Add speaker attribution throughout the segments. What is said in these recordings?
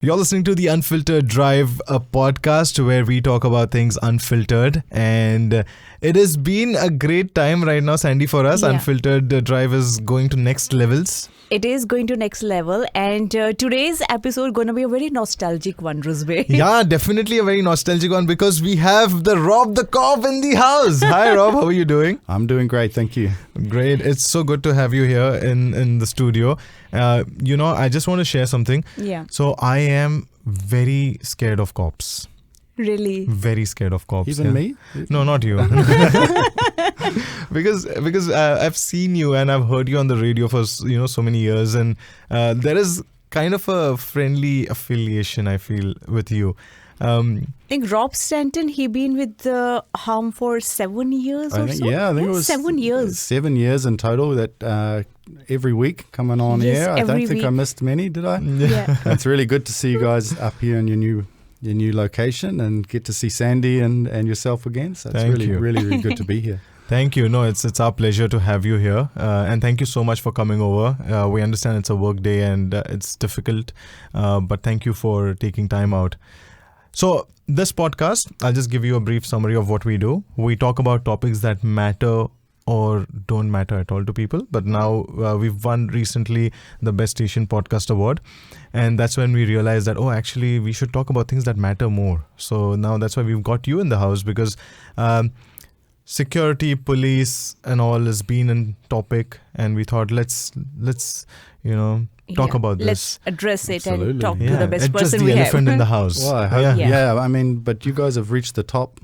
Speaker 1: You're listening to the Unfiltered Drive, a podcast where we talk about things unfiltered. And it has been a great time right now, Sandy, for us.
Speaker 2: Yeah.
Speaker 1: Unfiltered Drive is going to next levels.
Speaker 2: It is going to next level, and today's episode going to be a very nostalgic one, Rusbe.
Speaker 1: Yeah, definitely a very nostalgic one because we have the Rob the Cop in the house. Hi, Rob. How are you doing?
Speaker 3: I'm doing great, thank you.
Speaker 1: Great. It's so good to have you here in the studio. I just want to share something.
Speaker 2: Yeah.
Speaker 1: So I am very scared of cops.
Speaker 2: Really?
Speaker 1: Very scared of cops.
Speaker 3: Even me?
Speaker 1: No, not you. because I've seen you and I've heard you on the radio for so many years, and there is kind of a friendly affiliation I feel with you.
Speaker 2: I think Rob Stanton, he been with the Harm for 7 years or so?
Speaker 3: I think it was
Speaker 2: 7 years.
Speaker 3: 7 years in total that every week coming on
Speaker 2: Yes,
Speaker 3: air. I
Speaker 2: every
Speaker 3: don't think I
Speaker 2: week.
Speaker 3: missed many, did I?
Speaker 2: Yeah.
Speaker 3: It's really good to see you guys up here in your new location and get to see Sandy and yourself again. So it's
Speaker 1: Thank
Speaker 3: really,
Speaker 1: you.
Speaker 3: really, really good to be here.
Speaker 1: Thank you. No, it's our pleasure to have you here. And thank you so much for coming over. We understand it's a work day and it's difficult, but thank you for taking time out. So this podcast, I'll just give you a brief summary of what we do. We talk about topics that matter or don't matter at all to people. But now we've won recently the Best Asian Podcast Award. And that's when we realized that, actually, we should talk about things that matter more. So now that's why we've got you in the house, because security, police and all has been a topic. And we thought, let's talk about this.
Speaker 2: Let's address it
Speaker 3: Absolutely.
Speaker 2: and talk to the best
Speaker 1: address
Speaker 2: person
Speaker 1: the
Speaker 2: we
Speaker 1: elephant
Speaker 2: have.
Speaker 1: in the house.
Speaker 3: Well, I hope,
Speaker 2: Yeah.
Speaker 3: I mean, but you guys have reached the top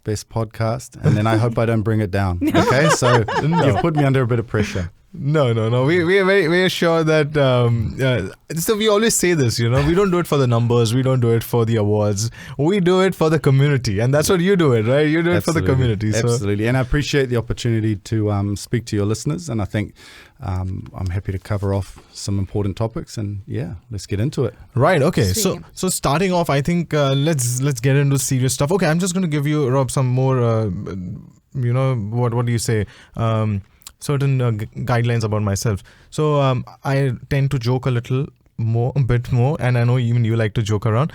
Speaker 3: best podcast, and then I hope I don't bring it down. Okay, so you've put me under a bit of pressure.
Speaker 1: No. We are very sure that. So we always say this, we don't do it for the numbers, we don't do it for the awards, we do it for the community, and that's what you do it, right? You do it for the community. So.
Speaker 3: Absolutely, and I appreciate the opportunity to speak to your listeners, and I think I'm happy to cover off some important topics, and let's get into it.
Speaker 1: Right. Okay.
Speaker 2: Sweet.
Speaker 1: So starting off, I think let's get into serious stuff. Okay, I'm just going to give you, Rob, some more. What do you say? Certain guidelines about myself. So I tend to joke a bit more, and I know even you like to joke around.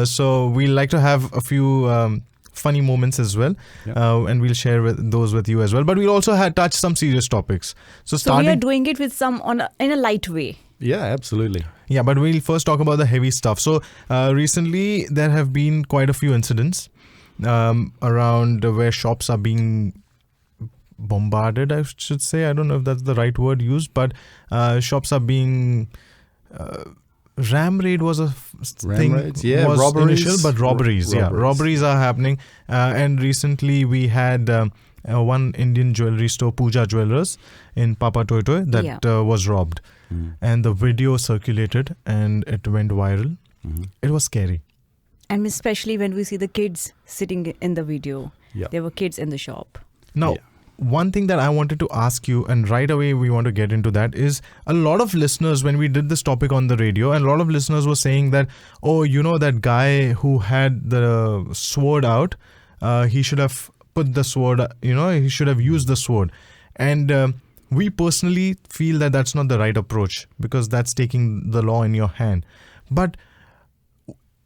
Speaker 1: So we like to have a few funny moments as well, and we'll share those with you as well. But we'll also touch some serious topics. So
Speaker 2: we are doing it with in a light way.
Speaker 3: Yeah, absolutely.
Speaker 1: Yeah, but we'll first talk about the heavy stuff. So recently there have been quite a few incidents around where shops are being bombarded, I should say. I don't know if that's the right word used, but shops are being ram raid was a thing.
Speaker 3: Raids, yeah,
Speaker 1: was
Speaker 3: robberies.
Speaker 1: initial, but robberies. Robberies are happening. And recently we had one Indian jewelry store, Pooja Jewelers in Papa Toitoi, that was robbed. And the video circulated and it went viral. It was scary.
Speaker 2: And especially when we see the kids sitting in the video.
Speaker 3: Yeah.
Speaker 2: There were kids in the shop.
Speaker 1: Now, one thing that I wanted to ask you, and right away we want to get into that, is a lot of listeners, when we did this topic on the radio, and a lot of listeners were saying that, that guy who had the sword out, he should have put the sword, he should have used the sword. And we personally feel that that's not the right approach, because that's taking the law in your hand. But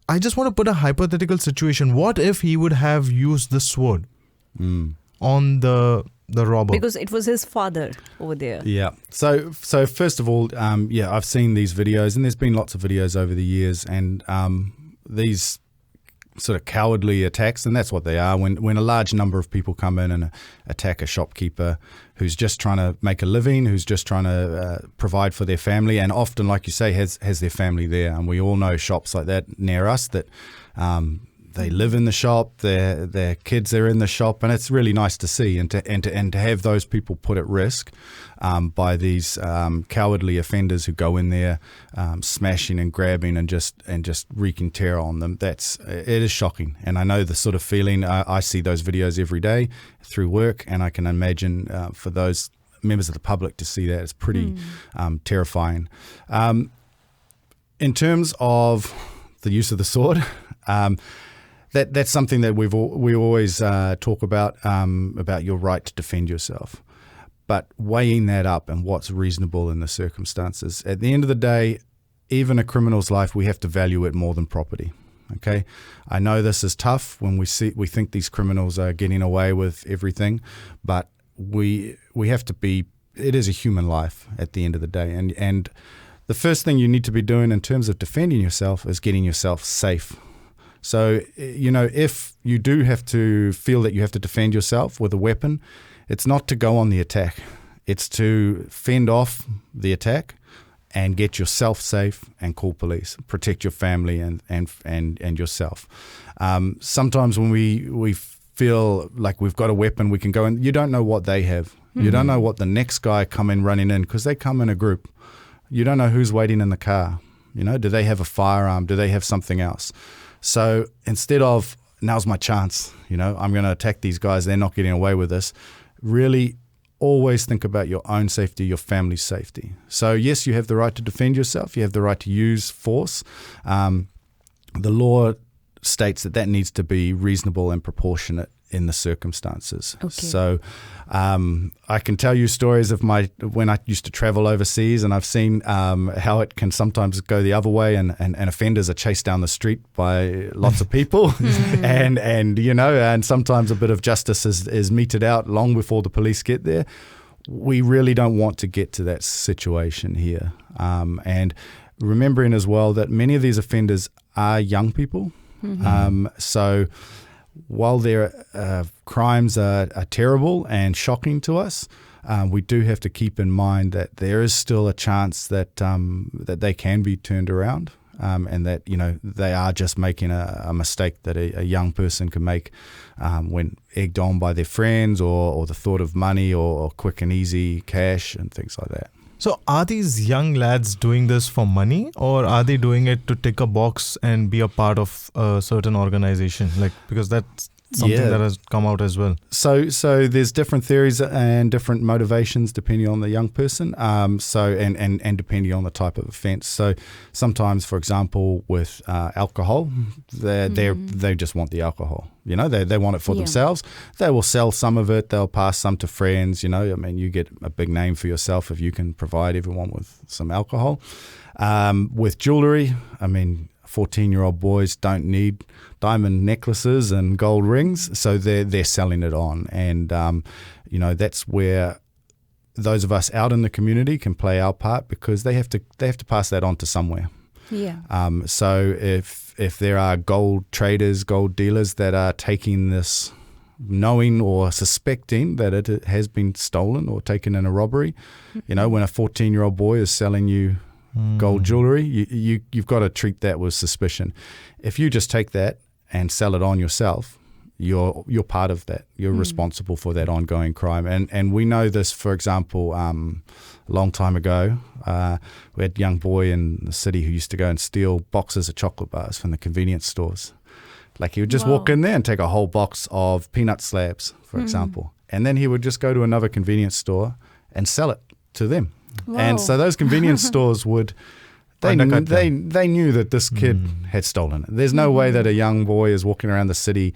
Speaker 1: I just want to put a hypothetical situation. What if he would have used the sword on the robber?
Speaker 2: Because it was his father over there.
Speaker 3: Yeah. So first of all, I've seen these videos, and there's been lots of videos over the years, and these sort of cowardly attacks, and that's what they are. When a large number of people come in and attack a shopkeeper who's just trying to make a living, who's just trying to provide for their family, and often, like you say, has their family there. And we all know shops like that near us that they live in the shop, their kids are in the shop, and it's really nice to see, and to have those people put at risk by these cowardly offenders who go in there smashing and grabbing and just wreaking terror on them. It is shocking, and I know the sort of feeling. I see those videos every day through work, and I can imagine for those members of the public to see that, it's pretty terrifying. In terms of the use of the sword. That's something that we always talk about your right to defend yourself. But weighing that up and what's reasonable in the circumstances. At the end of the day, even a criminal's life, we have to value it more than property. Okay, I know this is tough when we think these criminals are getting away with everything, but we have to be. It is a human life at the end of the day, and the first thing you need to be doing in terms of defending yourself is getting yourself safe. So, if you do have to feel that you have to defend yourself with a weapon, it's not to go on the attack. It's to fend off the attack and get yourself safe and call police, protect your family and yourself. Sometimes when we feel like we've got a weapon, we can go in. You don't know what they have. You don't know what the next guy running in, because they come in a group. You don't know who's waiting in the car. Do they have a firearm? Do they have something else? So instead of, now's my chance, I'm going to attack these guys, they're not getting away with this, really always think about your own safety, your family's safety. So yes, you have the right to defend yourself. You have the right to use force. The law states that needs to be reasonable and proportionate in the circumstances.
Speaker 2: Okay.
Speaker 3: So I can tell you stories of when I used to travel overseas, and I've seen how it can sometimes go the other way, and offenders are chased down the street by lots of people, and sometimes a bit of justice is meted out long before the police get there. We really don't want to get to that situation here, and remembering as well that many of these offenders are young people. So while their crimes are terrible and shocking to us, we do have to keep in mind that there is still a chance that they can be turned around, and that they are just making a mistake that a young person can make when egged on by their friends or the thought of money or quick and easy cash and things like that.
Speaker 1: So are these young lads doing this for money, or are they doing it to tick a box and be a part of a certain organization? Because that's something that has come out as well.
Speaker 3: So there's different theories and different motivations depending on the young person. And depending on the type of offence. So sometimes, for example, with alcohol, they just want the alcohol. They want it for themselves. They will sell some of it. They'll pass some to friends. You get a big name for yourself if you can provide everyone with some alcohol. With jewellery, 14-year-old boys don't need diamond necklaces and gold rings, so they're selling it on, and that's where those of us out in the community can play our part, because they have to pass that on to somewhere.
Speaker 2: Yeah.
Speaker 3: So if there are gold traders, gold dealers that are taking this, knowing or suspecting that it has been stolen or taken in a robbery, when a 14-year-old boy is selling you gold jewelry, you've got to treat that with suspicion. If you just take that and sell it on yourself, you're part of that. You're responsible for that ongoing crime. And we know this, for example, a long time ago, we had a young boy in the city who used to go and steal boxes of chocolate bars from the convenience stores. He would just walk in there and take a whole box of peanut slabs, for example. And then he would just go to another convenience store and sell it to them.
Speaker 2: Wow.
Speaker 3: And so those convenience stores they knew that this kid had stolen it. There's no way that a young boy is walking around the city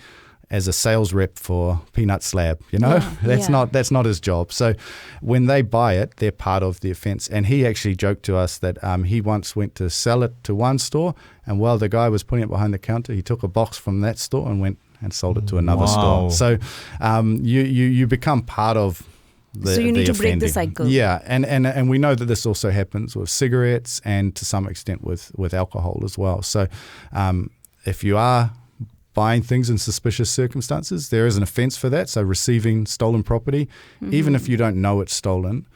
Speaker 3: as a sales rep for peanut slab, that's not his job. So when they buy it, they're part of the offence. And he actually joked to us that he once went to sell it to one store, and while the guy was putting it behind the counter, he took a box from that store and went and sold it to another store. So you become part of
Speaker 2: so you need to break the
Speaker 3: offending.
Speaker 2: cycle.
Speaker 3: Yeah, and we know that this also happens with cigarettes and to some extent with alcohol as well. So if you are buying things in suspicious circumstances, there is an offence for that. So receiving stolen property, even if you don't know it's stolen,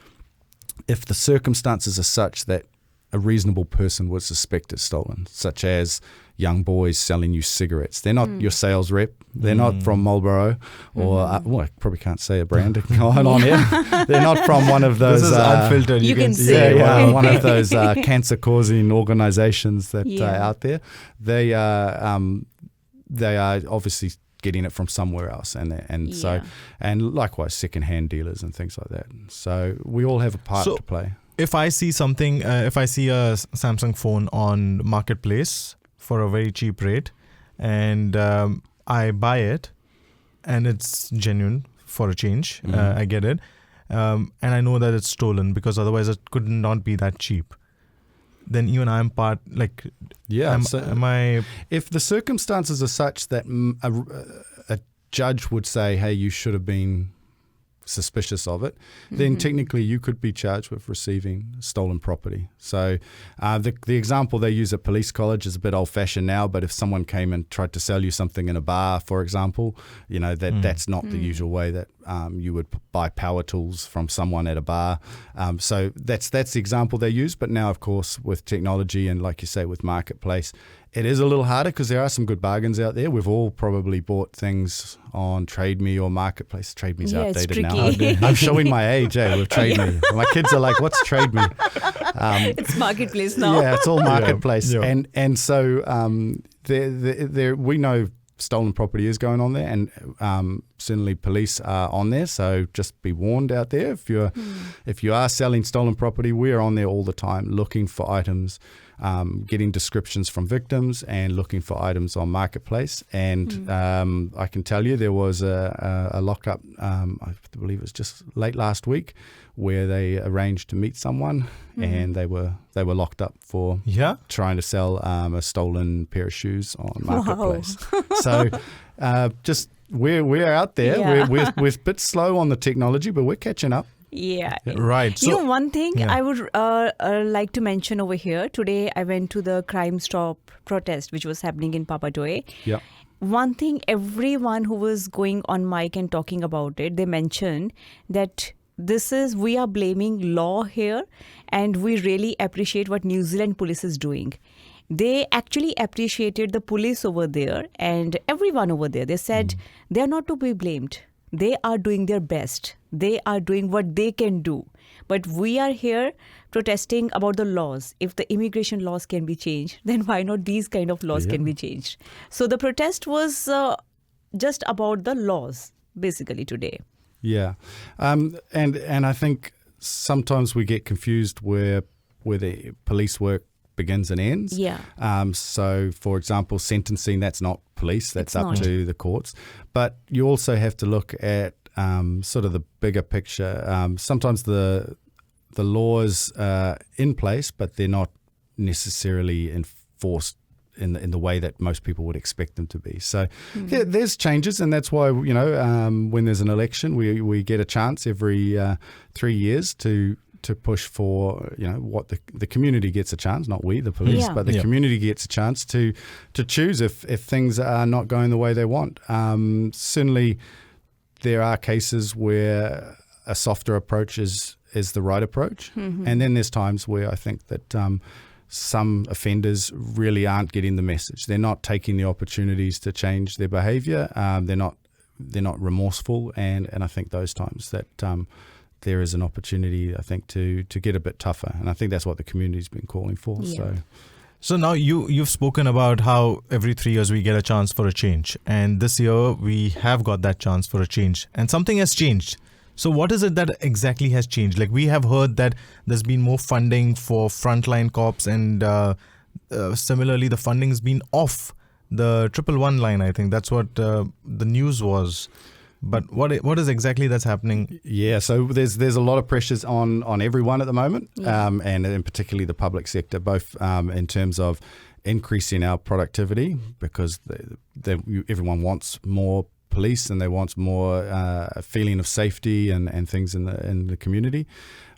Speaker 3: if the circumstances are such that a reasonable person would suspect it's stolen, such as young boys selling you cigarettes. They're not your sales rep. They're not from Marlboro or, I probably can't say a brand on here. They're not from one of those.
Speaker 1: This is Unfiltered.
Speaker 2: You can say
Speaker 3: one of those cancer-causing organizations that are out there. They are obviously getting it from somewhere else, and likewise second-hand dealers and things like that. So we all have a part to play.
Speaker 1: If I see something, if I see a Samsung phone on Marketplace for a very cheap rate, and I buy it, and it's genuine for a change, I get it, and I know that it's stolen because otherwise it could not be that cheap. then even I'm part. Like,
Speaker 3: Yeah.
Speaker 1: am I?
Speaker 3: If the circumstances are such that a judge would say, hey, you should have been suspicious of it, then technically you could be charged with receiving stolen property. So the example they use at police college is a bit old-fashioned now, but if someone came and tried to sell you something in a bar, for example, that's not the usual way that you would buy power tools from someone at a bar. So that's the example they use. But now, of course, with technology and, like you say, with Marketplace, it is a little harder because there are some good bargains out there. We've all probably bought things on Trade Me or Marketplace. Trade Me's outdated now. I'm showing my age, with Trade Me. My kids are like, what's Trade Me?
Speaker 2: It's Marketplace now.
Speaker 3: Yeah, it's all Marketplace.
Speaker 1: Yeah.
Speaker 3: And so we know stolen property is going on there, and certainly police are on there. So just be warned out there. If you are selling stolen property, we are on there all the time looking for items, getting descriptions from victims and looking for items on Marketplace. And I can tell you there was a lockup, I believe it was just late last week, where they arranged to meet someone and they were locked up for trying to sell a stolen pair of shoes on Marketplace. So just we're out there.
Speaker 2: Yeah.
Speaker 3: We're a bit slow on the technology, but we're catching up.
Speaker 2: Yeah.
Speaker 1: Right. So,
Speaker 2: One thing I would like to mention over here. Today, I went to the Crime Stop protest, which was happening in Papadoe.
Speaker 3: Yeah.
Speaker 2: One thing, everyone who was going on mic and talking about it, they mentioned that we are blaming law here, and we really appreciate what New Zealand police is doing. They actually appreciated the police over there and everyone over there. They said they are not to be blamed. They are doing their best. They are doing what they can do. But we are here protesting about the laws. If the immigration laws can be changed, then why not these kind of laws can be changed? So the protest was just about the laws, basically, today.
Speaker 3: Yeah. And I think sometimes we get confused where the police work begins and ends.
Speaker 2: Yeah.
Speaker 3: So, for example, sentencing, that's not police, that's
Speaker 2: It's
Speaker 3: up
Speaker 2: not.
Speaker 3: to the courts. But you also have to look at sort of the bigger picture. Sometimes the laws are in place, but they're not necessarily enforced in the way that most people would expect them to be. So there's changes, and that's why when there's an election, we get a chance every 3 years to push for what the community gets a chance, not we, the police, but the community gets a chance to choose if things are not going the way they want. Certainly, there are cases where a softer approach is the right approach, and then there's times where I think that some offenders really aren't getting the message. They're not taking the opportunities to change their behaviour. They're not remorseful, and I think those times that there is an opportunity, I think, to get a bit tougher, and I think that's what the community's been calling for.
Speaker 2: Yeah.
Speaker 1: So now you've spoken about how every 3 years we get a chance for a change, and this year we have got that chance for a change, and something has changed. So what is it that exactly has changed? Like, we have heard that there's been more funding for frontline cops, and similarly the funding's been off the 111 line. I think that's what the news was. But what is exactly that's happening?
Speaker 3: Yeah, so there's a lot of pressures on everyone at the moment, and in particularly the public sector, both in terms of increasing our productivity, because everyone wants more police and they want more feeling of safety and things in the community.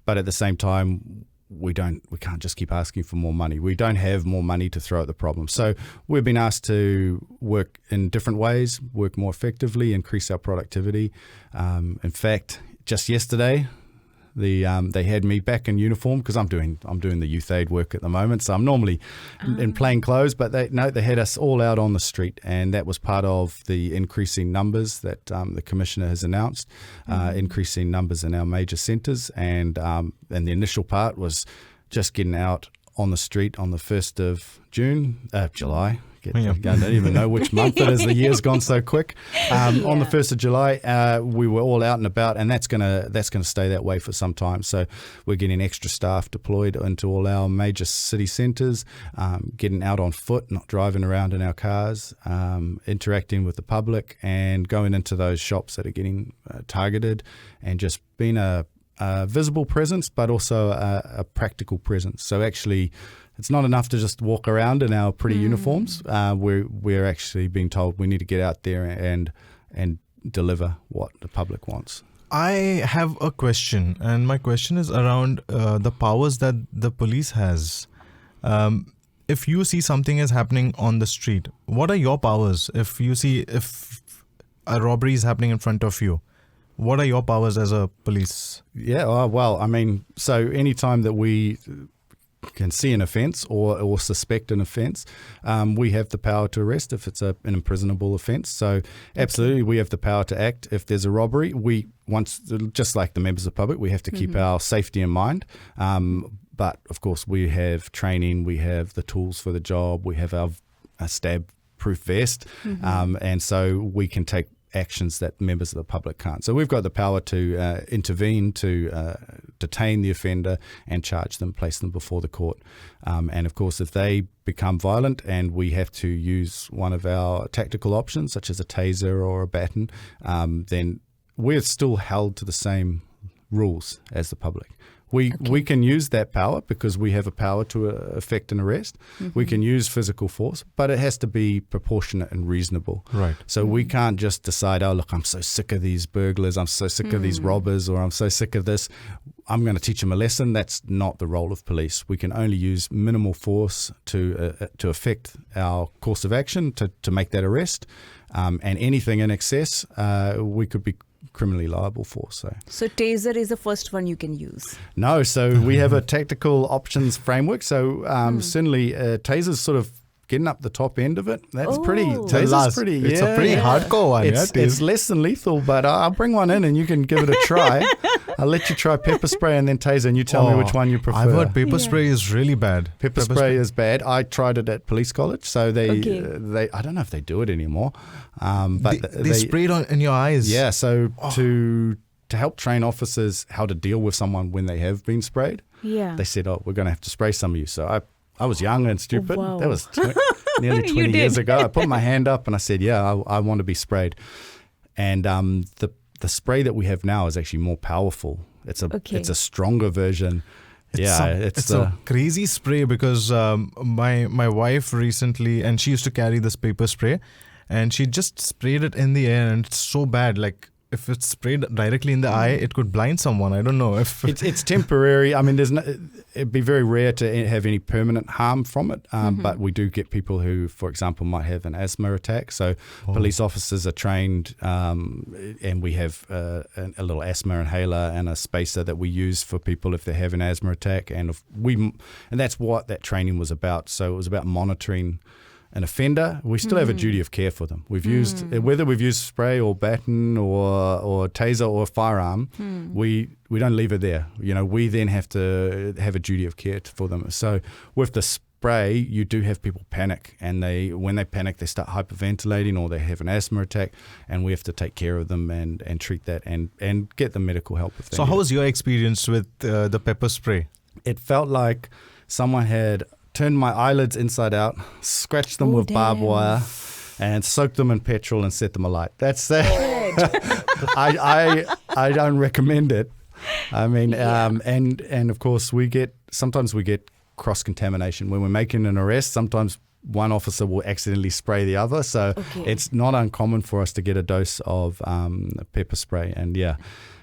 Speaker 3: But at the same time, we can't just keep asking for more money. We don't have more money to throw at the problem. So we've been asked to work in different ways, work more effectively, increase our productivity. In fact, just yesterday, they had me back in uniform because I'm doing the youth aid work at the moment. So I'm normally in plain clothes, but they had us all out on the street, and that was part of the increasing numbers that the Commissioner has announced, increasing numbers in our major centres, and the initial part was just getting out on the street on the 1st of July. I don't even know which month it is. The year's gone so quick. On the 1st of July, we were all out and about, and that's gonna stay that way for some time. So we're getting extra staff deployed into all our major city centres, getting out on foot, not driving around in our cars, interacting with the public, and going into those shops that are getting targeted, and just being a visible presence, but also a practical presence. So actually it's not enough to just walk around in our pretty uniforms. We're actually being told we need to get out there and deliver what the public wants.
Speaker 1: I have a question, and my question is around the powers that the police has. If you see something is happening on the street, what are your powers? If a robbery is happening in front of you, what are your powers as a police?
Speaker 3: Yeah, well, I mean, so anytime that we can see an offence or suspect an offence, we have the power to arrest if it's an imprisonable offence. So absolutely, we have the power to act. If there's a robbery, just like the members of the public, we have to keep our safety in mind. But of course, we have training, we have the tools for the job, we have our stab-proof vest, and so we can take actions that members of the public can't. So we've got the power to intervene, to detain the offender and charge them, place them before the court. And of course, if they become violent and we have to use one of our tactical options, such as a taser or a baton, then we're still held to the same rules as the public. We can use that power because we have a power to effect an arrest. We can use physical force, but it has to be proportionate and reasonable.
Speaker 1: Right.
Speaker 3: So we can't just decide, oh, look, I'm so sick of these burglars, I'm so sick of these robbers, or I'm so sick of this, I'm going to teach them a lesson. That's not the role of police. We can only use minimal force to affect our course of action, to make that arrest. And anything in excess, we could be criminally liable for. So
Speaker 2: taser is the first one you can use?
Speaker 3: No, so we have a tactical options framework. So certainly taser's sort of getting up the top end of it. That's pretty. Taser's pretty.
Speaker 1: It's a pretty hardcore one.
Speaker 3: It's less than lethal, but I'll bring one in and you can give it a try. I'll let you try pepper spray and then taser, and you tell me which one you prefer.
Speaker 1: I've heard pepper spray is really bad.
Speaker 3: Pepper spray is bad. I tried it at police college, so they I don't know if they do it anymore. But
Speaker 1: they spray it in your eyes.
Speaker 3: Yeah, so to help train officers how to deal with someone when they have been sprayed, they said, oh, we're going to have to spray some of you. So I was young and stupid.
Speaker 2: Wow.
Speaker 3: That was nearly 20 years ago. I put my hand up and I said, yeah, I want to be sprayed. And the spray that we have now is actually more powerful. It's a stronger version. It's
Speaker 1: a crazy spray because my wife recently, and she used to carry this paper spray, and she just sprayed it in the air, and it's so bad. Like, if it's sprayed directly in the eye, it could blind someone. I don't know if
Speaker 3: it's temporary. I mean, it'd be very rare to have any permanent harm from it. But we do get people who, for example, might have an asthma attack. So police officers are trained, and we have a little asthma inhaler and a spacer that we use for people if they have an asthma attack. And that's what that training was about. So it was about monitoring an offender. We still have a duty of care for them. We've used, whether we've used spray or baton or taser or firearm, we don't leave it there. We then have to have a duty of care for them. So with the spray, you do have people panic, and when they panic, they start hyperventilating or they have an asthma attack, and we have to take care of them and treat that and get them medical help.
Speaker 1: So how was your experience with the pepper spray?
Speaker 3: It felt like someone had turned my eyelids inside out, scratched them with barbed wire, and soaked them in petrol and set them alight. That's that. I don't recommend it. I mean, and of course sometimes we get cross-contamination. When we're making an arrest, sometimes one officer will accidentally spray the other. So it's not uncommon for us to get a dose of pepper spray. And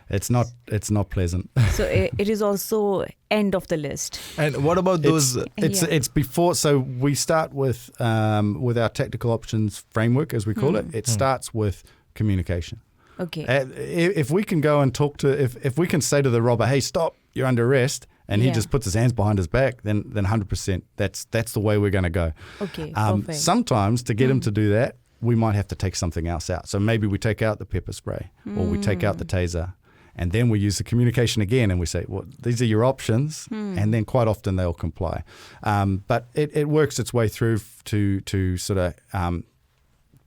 Speaker 3: it's not pleasant.
Speaker 2: So it is also end of the list.
Speaker 1: And what about those?
Speaker 3: It's before. So we start with our tactical options framework, as we call it. It starts with communication.
Speaker 2: Okay.
Speaker 3: If we can go and talk to, if we can say to the robber, "Hey, stop! You're under arrest," and he just puts his hands behind his back, then 100%. That's the way we're going to go.
Speaker 2: Okay. Perfect.
Speaker 3: Sometimes to get him to do that, we might have to take something else out. So maybe we take out the pepper spray, or we take out the taser. And then we use the communication again, and we say, well, these are your options. And then quite often they'll comply. But it works its way through to sort of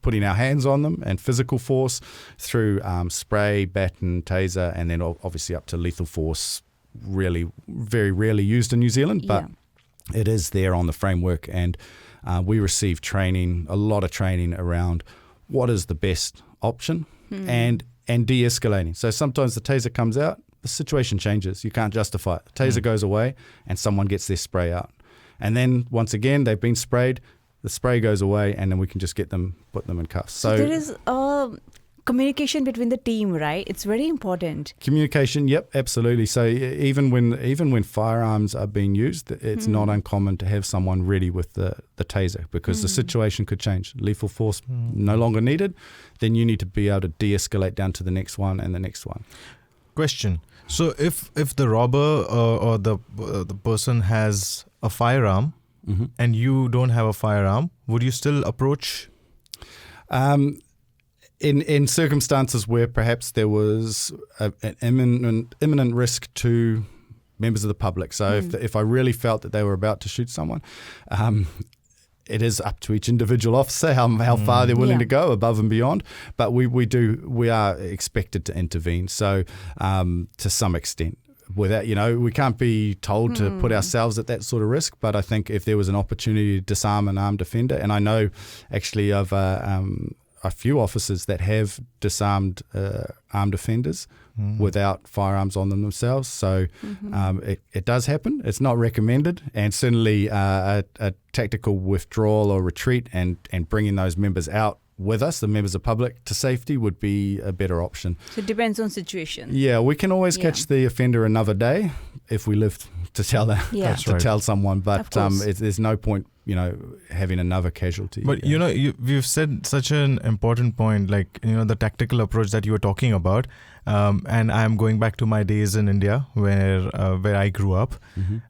Speaker 3: putting our hands on them and physical force through spray, baton, taser, and then obviously up to lethal force, really very rarely used in New Zealand, but it is there on the framework. And we receive training, a lot of training around what is the best option and de-escalating. So sometimes the taser comes out, the situation changes. You can't justify it. The taser goes away and someone gets their spray out. And then once again, they've been sprayed, the spray goes away, and then we can just put them in cuffs.
Speaker 2: So there is communication between the team, right? It's very important.
Speaker 3: Communication, yep, absolutely. So even when firearms are being used, it's not uncommon to have someone ready with the taser, because the situation could change. Lethal force no longer needed, then you need to be able to de-escalate down to the next one and the next one.
Speaker 1: Question. So if the robber or the person has a firearm and you don't have a firearm, would you still approach?
Speaker 3: In circumstances where perhaps there was an imminent risk to members of the public. So if I really felt that they were about to shoot someone, it is up to each individual officer how far they're willing to go above and beyond. But we are expected to intervene. So to some extent. Without, we can't be told to put ourselves at that sort of risk. But I think if there was an opportunity to disarm an armed offender, and I know actually of a few officers that have disarmed armed offenders without firearms on them themselves. So it does happen. It's not recommended, and certainly a tactical withdrawal or retreat and bringing those members out with us, the members of public, to safety would be a better option.
Speaker 2: So it depends on situation.
Speaker 3: Yeah, we can always catch the offender another day if we live to tell tell someone, but there's no point having another casualty.
Speaker 1: But we've said such an important point, like the tactical approach that you were talking about, and I'm going back to my days in India where I grew up.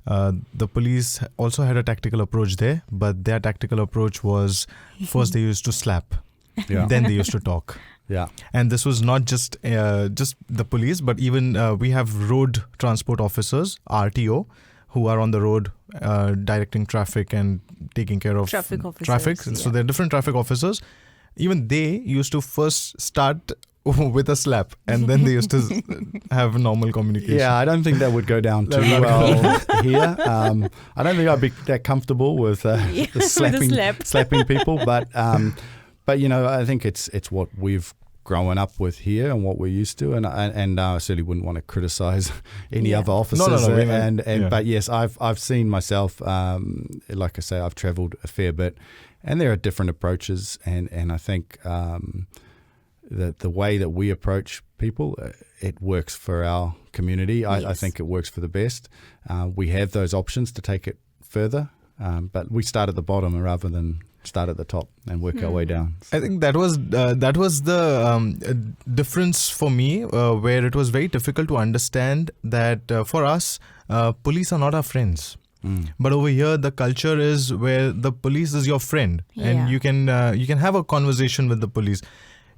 Speaker 1: The police also had a tactical approach there, but their tactical approach was first they used to slap, then they used to talk.
Speaker 3: Yeah,
Speaker 1: and this was not just the police, but even we have road transport officers, RTO, who are on the road directing traffic and taking care of
Speaker 2: traffic officers.
Speaker 1: Traffic. So there are different traffic officers. Even they used to first start with a slap, and then they used to have normal communication.
Speaker 3: Yeah, I don't think that would go down too well here. I don't think I'd be that comfortable with slapping people, but I think it's what we've grown up with here and what we're used to, and I certainly wouldn't want to criticize any other officers.
Speaker 1: No.
Speaker 3: But yes, I've seen myself. Like I say, I've travelled a fair bit, and there are different approaches, and I think that the way that we approach people, it works for our community. I think it works for the best. We have those options to take it further, but we start at the bottom rather than start at the top and work our way down.
Speaker 1: I think that was the difference for me, where it was very difficult to understand that for us, police are not our friends. But over here, the culture is where the police is your friend, and you can have a conversation with the police.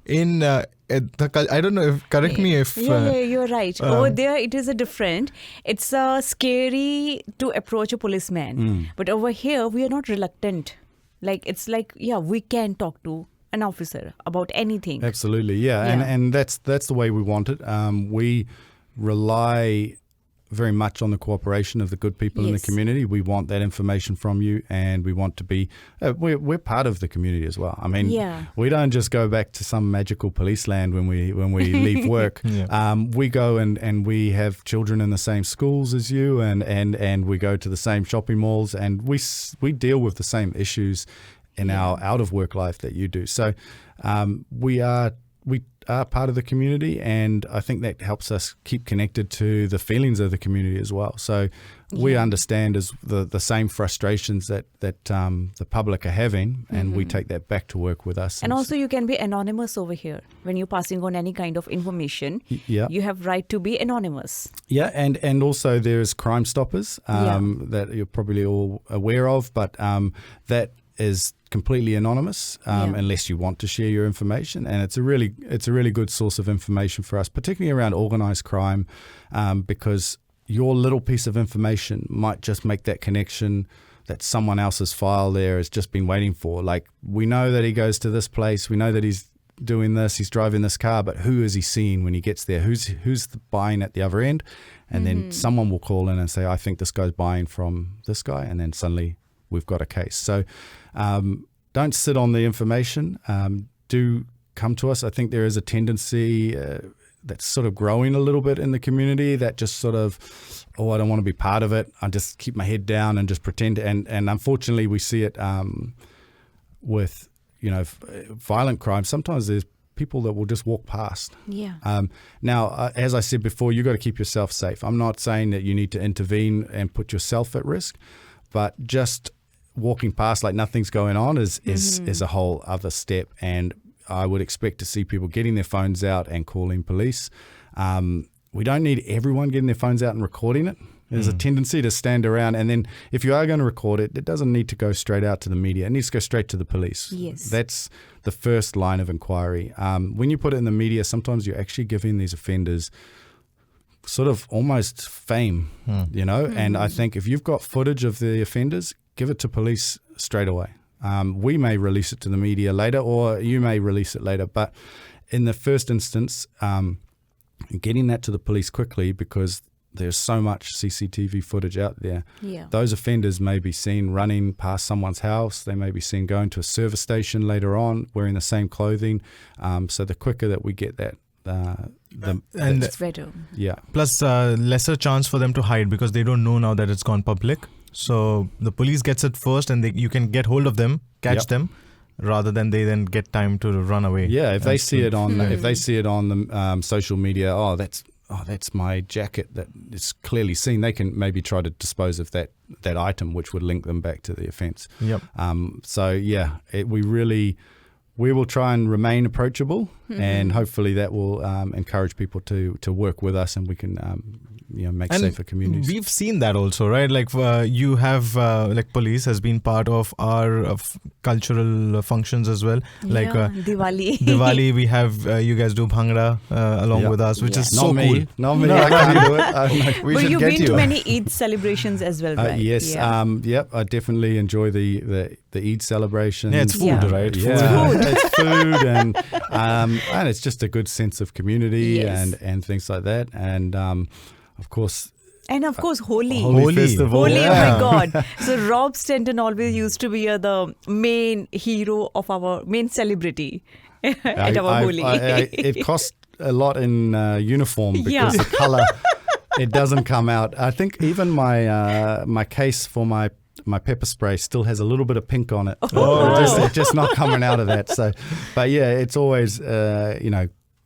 Speaker 1: In I don't know. Correct me if.
Speaker 2: You're right. Over there, it is a different. It's scary to approach a policeman, but over here, we are not reluctant. We can talk to an officer about anything.
Speaker 3: Absolutely, and that's the way we want it. We rely very much on the cooperation of the good people in the community. We want that information from you, and we want to be. We're part of the community as well. I mean, we don't just go back to some magical police land when we leave work. We go and we have children in the same schools as you, and we go to the same shopping malls, and we deal with the same issues in our out of work life that you do. So we are part of the community, and I think that helps us keep connected to the feelings of the community as well. So we understand as the same frustrations that the public are having, and we take that back to work with us.
Speaker 2: And also you can be anonymous over here. When you're passing on any kind of information, you have right to be anonymous. Yeah,
Speaker 3: and also there's Crime Stoppers that you're probably all aware of, but that is completely anonymous unless you want to share your information, and it's a really good source of information for us, particularly around organised crime, because your little piece of information might just make that connection that someone else's file there has just been waiting for. Like, we know that he goes to this place, we know that he's doing this, he's driving this car, but who is he seeing when he gets there? Who's buying at the other end? And then someone will call in and say, I think this guy's buying from this guy, and then suddenly we've got a case. So don't sit on the information. Do come to us. I think there is a tendency that's sort of growing a little bit in the community, that just sort of, oh, I don't want to be part of it. I just keep my head down and just pretend. And unfortunately, we see it with, violent crime. Sometimes there's people that will just walk past.
Speaker 2: Yeah.
Speaker 3: Now, as I said before, you've got to keep yourself safe. I'm not saying that you need to intervene and put yourself at risk, but just walking past like nothing's going on is a whole other step. And I would expect to see people getting their phones out and calling police. We don't need everyone getting their phones out and recording it. There's a tendency to stand around, and then if you are going to record it, it doesn't need to go straight out to the media. It needs to go straight to the police.
Speaker 2: Yes.
Speaker 3: That's the first line of inquiry. When you put it in the media, sometimes you're actually giving these offenders sort of almost fame, and I think if you've got footage of the offenders, give it to police straight away. We may release it to the media later, or you may release it later, but in the first instance, getting that to the police quickly, because there's so much CCTV footage out there.
Speaker 2: Yeah.
Speaker 3: Those offenders may be seen running past someone's house. They may be seen going to a service station later on wearing the same clothing. So the quicker that we get that,
Speaker 2: It's better.
Speaker 3: yeah.
Speaker 1: Plus, lesser chance for them to hide because they don't know now that it's gone public. So the police gets it first, and you can get hold of them, catch them, rather than they then get time to run away.
Speaker 3: Yeah, if they see it on the social media, that's my jacket that is clearly seen, they can maybe try to dispose of that item, which would link them back to the offence.
Speaker 1: Yep.
Speaker 3: We will try and remain approachable, and hopefully that will encourage people to work with us, and we can make safer communities.
Speaker 1: We've seen that also, right? Like you have police has been part of our cultural functions as well. Like Diwali, we have you guys do Bhangra along with us, which is
Speaker 3: Not
Speaker 1: so
Speaker 3: me.
Speaker 1: cool.
Speaker 3: Not me. I can't do it.
Speaker 1: We
Speaker 2: But
Speaker 1: should
Speaker 2: you've
Speaker 1: get
Speaker 2: been
Speaker 1: you.
Speaker 2: to many Eid celebrations as well, right?
Speaker 3: Yes.
Speaker 2: Yeah.
Speaker 3: I definitely enjoy the Eid celebration.
Speaker 1: Yeah, it's food,
Speaker 2: Yeah.
Speaker 1: right?
Speaker 3: Yeah, it's food, and it's just a good sense of community
Speaker 2: Yes.
Speaker 3: and things like that. And of course,
Speaker 2: And of course, Holi.
Speaker 1: Holi.
Speaker 3: festival.
Speaker 2: Holi,
Speaker 3: yeah.
Speaker 2: oh my God. So Rob Stanton always used to be the main hero of our main celebrity at our Holi.
Speaker 3: It cost a lot in uniform because
Speaker 2: Yeah.
Speaker 3: the color, it doesn't come out. I think even my case for my pepper spray still has a little bit of pink on it. It's just not coming out of that. So, but yeah, it's always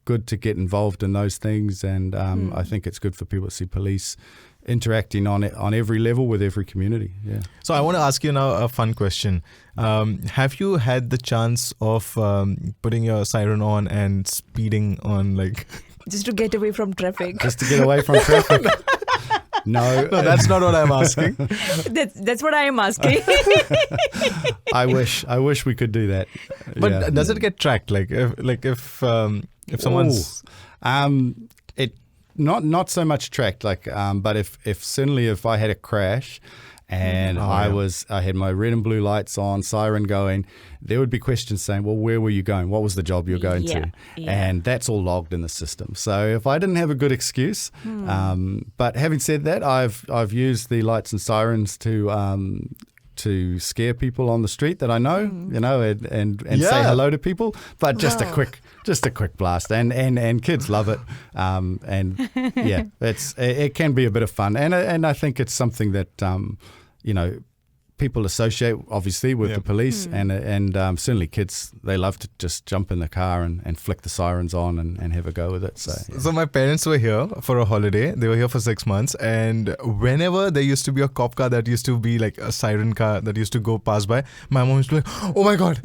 Speaker 3: good to get involved in those things, and I think it's good for people to see police interacting on every level with every community. Yeah.
Speaker 1: So I want to ask you now a fun question. Have you had the chance of putting your siren on and speeding on, like...
Speaker 2: Just to get away from traffic.
Speaker 3: Just to get away from traffic? No,
Speaker 1: that's not what I'm asking.
Speaker 2: That's what I am asking.
Speaker 3: I wish we could do that.
Speaker 1: But
Speaker 3: Yeah.
Speaker 1: does it get tracked? If someone's...
Speaker 3: It not so much tracked, but if I had a crash and I had my red and blue lights on, siren going, there would be questions saying, well, where were you going? What was the job you're going to?
Speaker 2: Yeah.
Speaker 3: And that's all logged in the system. So if I didn't have a good excuse, but having said that, I've used the lights and sirens to scare people on the street that I know, and say hello to people, but just a quick blast, and kids love it, it can be a bit of fun, and I think it's something that people associate obviously with the police, and certainly kids, they love to just jump in the car and flick the sirens on and have a go with it.
Speaker 1: So my parents were here for a holiday. They were here for 6 months, and whenever there used to be a cop car that used to be like a siren car that used to go pass by, my mom used to be like, oh my God.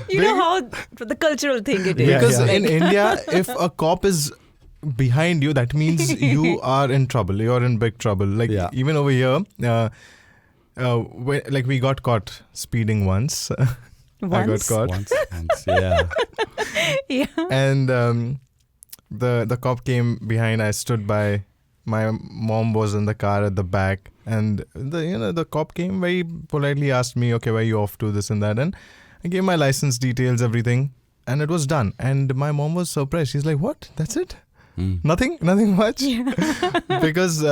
Speaker 2: You know how the cultural thing it is.
Speaker 1: Because in India, if a cop is behind you, that means you are in trouble. You're in big trouble. Even over here, we got caught speeding once. I got caught.
Speaker 3: Once, yeah.
Speaker 2: Yeah.
Speaker 1: And the cop came behind. I stood by. My mom was in the car at the back, and the cop came, very politely asked me, okay, where are you off to, this and that, and I gave my license details, everything, and it was done. And my mom was surprised. She's like, what? That's it? Nothing much?
Speaker 2: Yeah.
Speaker 1: Because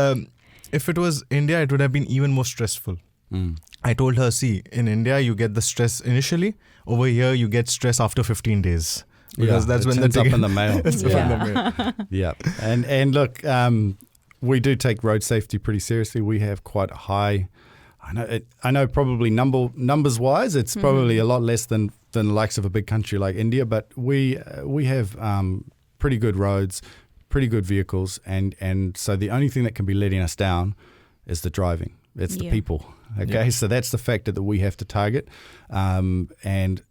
Speaker 1: if it was India, it would have been even more stressful. I told her, see, in India, you get the stress initially. Over here, you get stress after 15 days. because that's
Speaker 3: it
Speaker 1: when the
Speaker 3: turns up
Speaker 1: ticket
Speaker 3: in the mail.
Speaker 1: It's up in the mail.
Speaker 3: Yeah, and look, we do take road safety pretty seriously. We have quite a high. I know. Probably numbers wise, it's probably a lot less than the likes of a big country like India. But we have pretty good roads, pretty good vehicles, and so the only thing that can be letting us down is the driving. It's the people. Okay, so that's the factor that we have to target, and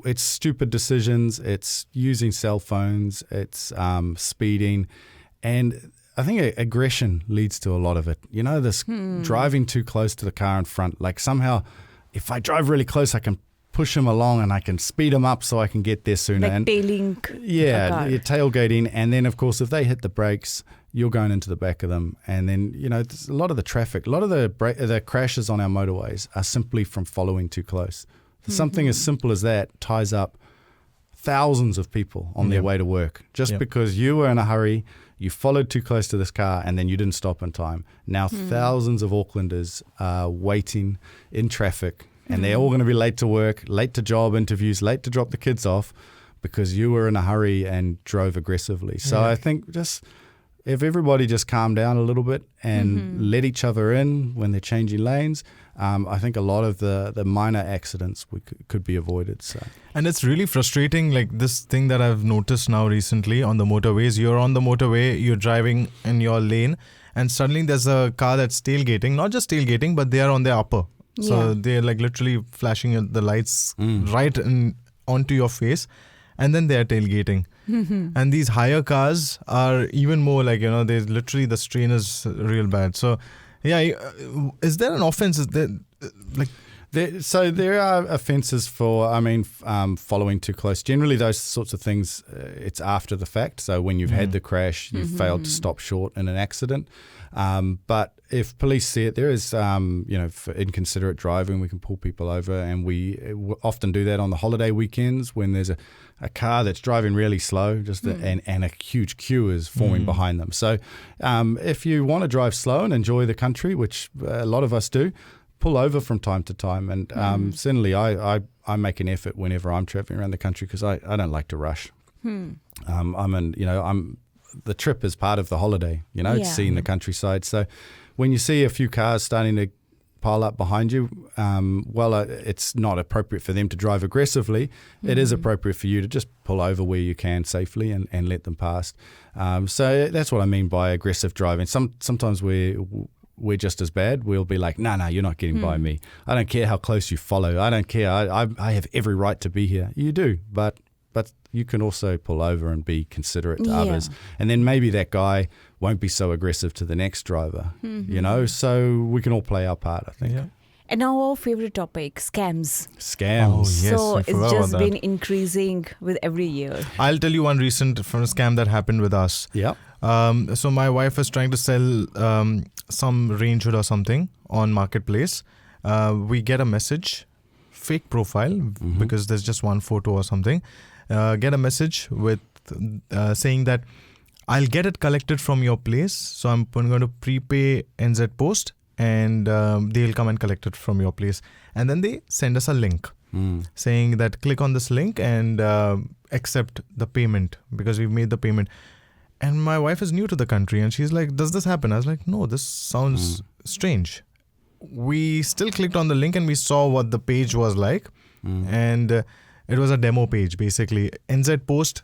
Speaker 3: it's stupid decisions. It's using cell phones. It's speeding, and I think aggression leads to a lot of it. You know, this driving too close to the car in front. Like somehow, if I drive really close, I can push him along and I can speed him up so I can get there sooner.
Speaker 2: Like tailing
Speaker 3: yeah,
Speaker 2: a car.
Speaker 3: you're tailgating. And then, of course, if they hit the brakes, you're going into the back of them. And then, you know, a lot of the traffic, a lot of the crashes on our motorways are simply from following too close. Something as simple as that ties up thousands of people on their way to work just because you were in a hurry. You followed too close to this car and then you didn't stop in time. Now thousands of Aucklanders are waiting in traffic and they're all going to be late to work, late to job interviews, late to drop the kids off because you were in a hurry and drove aggressively. So I think just if everybody just calmed down a little bit and let each other in when they're changing lanes, I think a lot of the minor accidents could be avoided. So.
Speaker 1: And it's really frustrating, like this thing that I've noticed now recently on the motorways. You're on the motorway, you're driving in your lane, and suddenly there's a car that's tailgating. Not just tailgating, but they are on their upper. So they're like literally flashing the lights right onto your face, and then they're tailgating. And these higher cars are even more like, you know, there's literally the strain is real bad. So, yeah, is there an offense? Is there like...
Speaker 3: So there are offences for, following too close. Generally, those sorts of things, it's after the fact. So when you've had the crash, you've failed to stop short in an accident. But if police see it, there is, for inconsiderate driving, we can pull people over. And we often do that on the holiday weekends when there's a car that's driving really slow and a huge queue is forming behind them. So if you want to drive slow and enjoy the country, which a lot of us do, pull over from time to time, and certainly I make an effort whenever I'm traveling around the country because I don't like to rush. The trip is part of the holiday, seeing the countryside. So when you see a few cars starting to pile up behind you, it's not appropriate for them to drive aggressively. It is appropriate for you to just pull over where you can safely and let them pass. So that's what I mean by aggressive driving. Sometimes we're just as bad. We'll be like, no, you're not getting by me. I don't care how close you follow. I don't care. I have every right to be here. You do, but you can also pull over and be considerate to others. And then maybe that guy won't be so aggressive to the next driver, so we can all play our part, I think.
Speaker 2: Yeah. And now our favorite topic, scams.
Speaker 3: Scams.
Speaker 1: Oh, yes,
Speaker 2: so it's just been increasing with every year.
Speaker 1: I'll tell you one recent scam that happened with us.
Speaker 3: Yeah.
Speaker 1: So my wife was trying to sell some range hood or something on Marketplace. We get a message, fake profile, because there's just one photo or something. Get a message with saying that I'll get it collected from your place. So I'm going to prepay NZ Post and they'll come and collect it from your place. And then they send us a link saying that click on this link and accept the payment because we've made the payment. And my wife is new to the country and she's like, does this happen? I was like, no, this sounds strange. We still clicked on the link and we saw what the page was like. And it was a demo page, basically. NZ Post,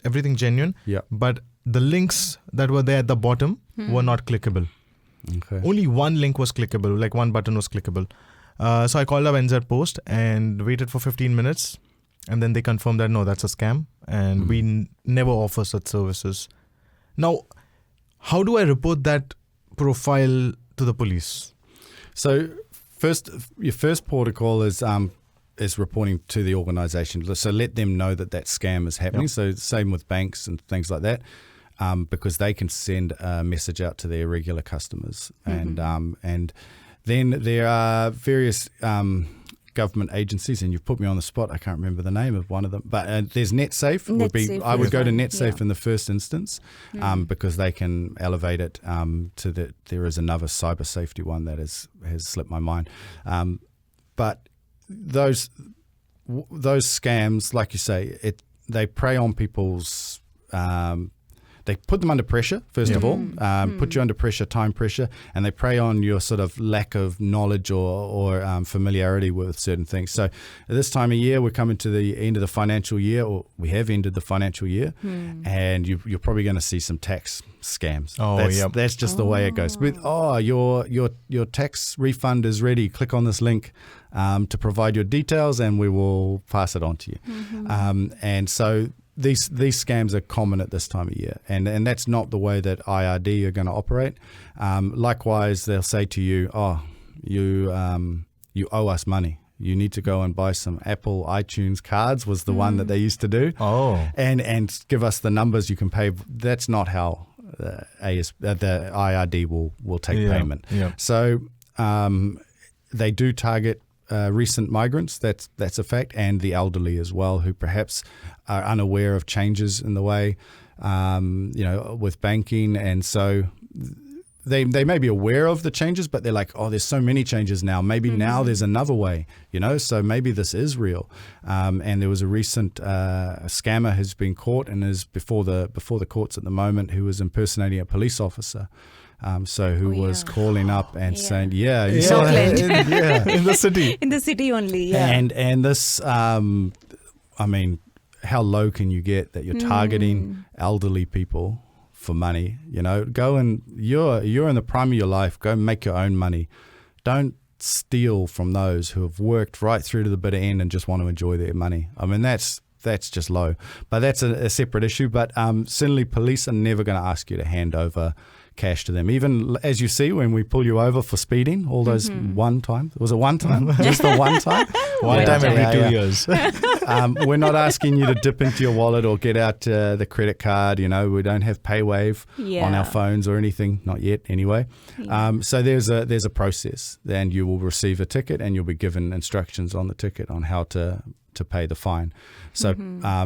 Speaker 1: everything genuine. Yeah. But the links that were there at the bottom were not clickable. Okay. Only one link was clickable, like one button was clickable. So I called up NZ Post and waited for 15 minutes. And then they confirmed that, no, that's a scam. And we never offer such services. Now, how do I report that profile to the police?
Speaker 3: So your first protocol is reporting to the organisation. So let them know that scam is happening. Yep. So same with banks and things like that, because they can send a message out to their regular customers. And then there are various government agencies, and you've put me on the spot. I can't remember the name of one of them, but there's NetSafe. I would go to NetSafe in the first instance, because they can elevate it to there is another cyber safety one that has slipped my mind, but those scams, like you say, they prey on people's. They put them under pressure, first of all, put you under pressure, time pressure, and they prey on your sort of lack of knowledge or familiarity with certain things. So at this time of year, we're coming to the end of the financial year, or we have ended the financial year, and you're probably going to see some tax scams. That's just the way it goes. With your tax refund is ready. Click on this link to provide your details, and we will pass it on to you. And so these scams are common at this time of year, and that's not the way that IRD are going to operate. Likewise, they'll say to you, you owe us money. You need to go and buy some Apple iTunes cards, was the one that they used to do. And give us the numbers you can pay. That's not how the IRD will take payment. So they do target recent migrants, that's a fact, and the elderly as well, who perhaps are unaware of changes in the way, with banking, and so they may be aware of the changes, but they're like, there's so many changes now. Maybe now there's another way, so maybe this is real. And there was a recent scammer who's been caught and is before the courts at the moment, who was impersonating a police officer. Who was calling up and saying, you saw that in the city.
Speaker 2: In the city only,
Speaker 3: And this, how low can you get that you're targeting elderly people for money? Go and you're in the prime of your life. Go make your own money. Don't steal from those who have worked right through to the bitter end and just want to enjoy their money. That's just low. But that's a separate issue. But certainly police are never going to ask you to hand over cash to them. Even as you see when we pull you over for speeding, all those one time. Was it one time? Just the one time?
Speaker 1: One time every 2 years.
Speaker 3: We're not asking you to dip into your wallet or get out the credit card. We don't have PayWave on our phones or anything. Not yet, anyway. So there's a process. Then you will receive a ticket and you'll be given instructions on the ticket on how to pay the fine. So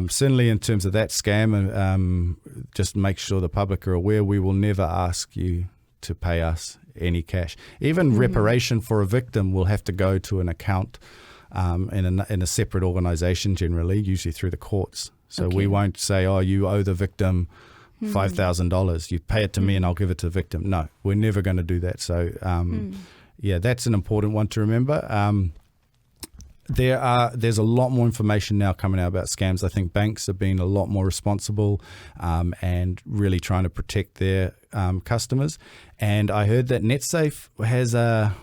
Speaker 3: certainly in terms of that scam, just make sure the public are aware, we will never ask you to pay us any cash. Even reparation for a victim will have to go to an account in a separate organisation generally, usually through the courts. So we won't say, you owe the victim $5,000. You pay it to me and I'll give it to the victim. No, we're never going to do that. So that's an important one to remember. There's a lot more information now coming out about scams. I think banks are being a lot more responsible and really trying to protect their customers. And I heard that NetSafe has a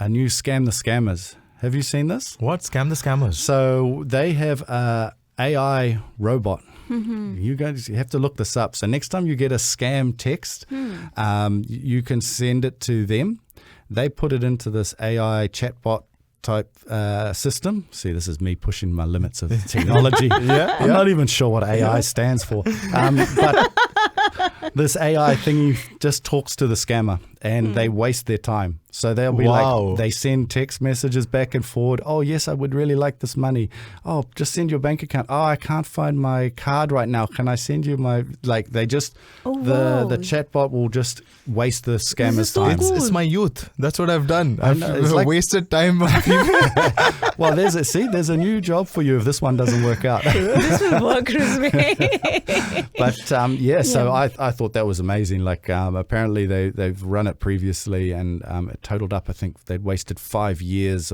Speaker 3: new Scam the Scammers. Have you seen this?
Speaker 1: What? Scam the Scammers?
Speaker 3: So they have a AI robot. You guys have to look this up. So next time you get a scam text, you can send it to them. They put it into this AI chatbot type system. See, this is me pushing my limits of technology. I'm not even sure what AI stands for. But this AI thingy just talks to the scammer and they waste their time. So they'll be like, they send text messages back and forward. Oh, yes, I would really like this money. Oh, just send your bank account. Oh, I can't find my card right now. Can I send you my, they just, the chatbot will just waste the scammer's time.
Speaker 1: It's my youth. That's what I've done. I've wasted time on people.
Speaker 3: Well, there's a new job for you if this one doesn't work out.
Speaker 2: This will work, Rizvi.
Speaker 3: But so I thought that was amazing. Apparently they've run it previously and it totaled up, I think they'd wasted 5 years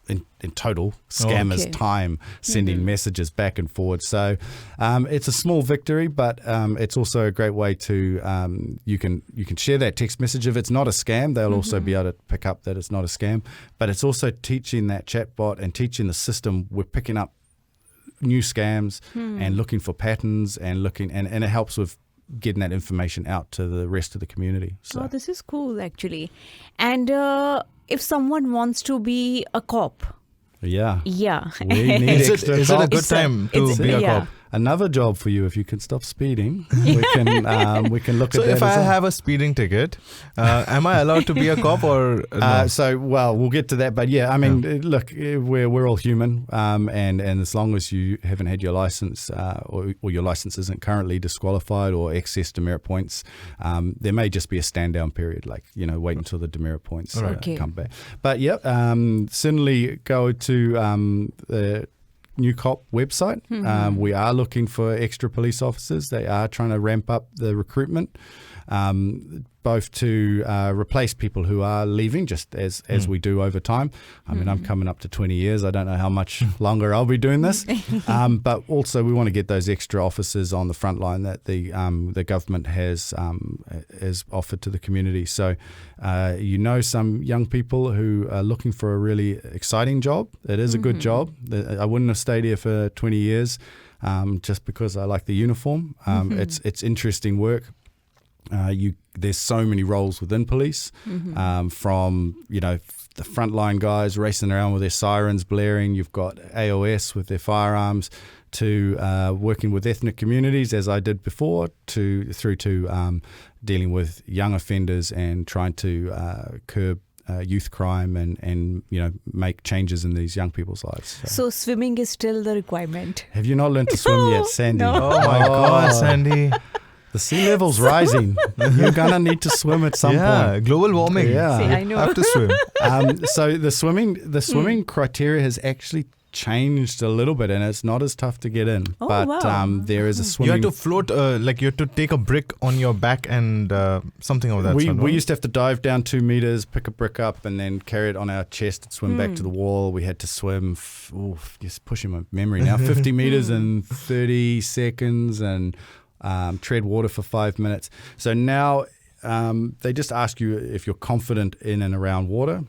Speaker 3: in total scammers' time sending messages back and forward. So it's a small victory, but it's also a great way to you can share that text message. If it's not a scam, they'll also be able to pick up that it's not a scam. But it's also teaching that chatbot and teaching the system we're picking up new scams and looking for patterns and and it helps with getting that information out to the rest of the community. So
Speaker 2: this is cool, actually. And if someone wants to be a cop,
Speaker 3: we need
Speaker 1: is it a good time to be a cop?
Speaker 3: Another job for you if you can stop speeding. We can look at that. So
Speaker 1: if I have a speeding ticket, am I allowed to be a cop or no?
Speaker 3: We'll get to that. But look, we're all human, and as long as you haven't had your license or your license isn't currently disqualified or excess demerit points, there may just be a stand down period, wait until the demerit points come back. But certainly go to New Cop website. We are looking for extra police officers. They are trying to ramp up the recruitment, both to replace people who are leaving, just as we do over time. I mean, I'm coming up to 20 years. I don't know how much longer I'll be doing this. But also we want to get those extra officers on the front line that the government has offered to the community. So, some young people who are looking for a really exciting job. It is a good job. I wouldn't have stayed here for 20 years just because I like the uniform. It's interesting work. There's so many roles within police, from the frontline guys racing around with their sirens blaring. You've got AOS with their firearms, to working with ethnic communities, as I did before, through to dealing with young offenders and trying to curb youth crime and make changes in these young people's lives.
Speaker 2: So swimming is still the requirement.
Speaker 3: Have you not learned to swim yet, Sandy?
Speaker 2: No.
Speaker 1: Oh my God, Sandy.
Speaker 3: The sea level's rising. You're gonna need to swim at some point.
Speaker 1: Global warming.
Speaker 3: Yeah.
Speaker 2: See, I know.
Speaker 1: Have to swim.
Speaker 3: So the swimming criteria has actually changed a little bit, and it's not as tough to get in.
Speaker 2: Oh,
Speaker 3: but
Speaker 2: wow.
Speaker 3: there is a
Speaker 1: You
Speaker 3: swimming.
Speaker 1: have to float, you have to take a brick on your back and something of that
Speaker 3: we
Speaker 1: sort.
Speaker 3: we used to have to dive down 2 meters, pick a brick up, and then carry it on our chest and swim back to the wall. We had to swim, just pushing my memory now, 50 meters in 30 seconds, and tread water for 5 minutes. So now they just ask you if you're confident in and around water.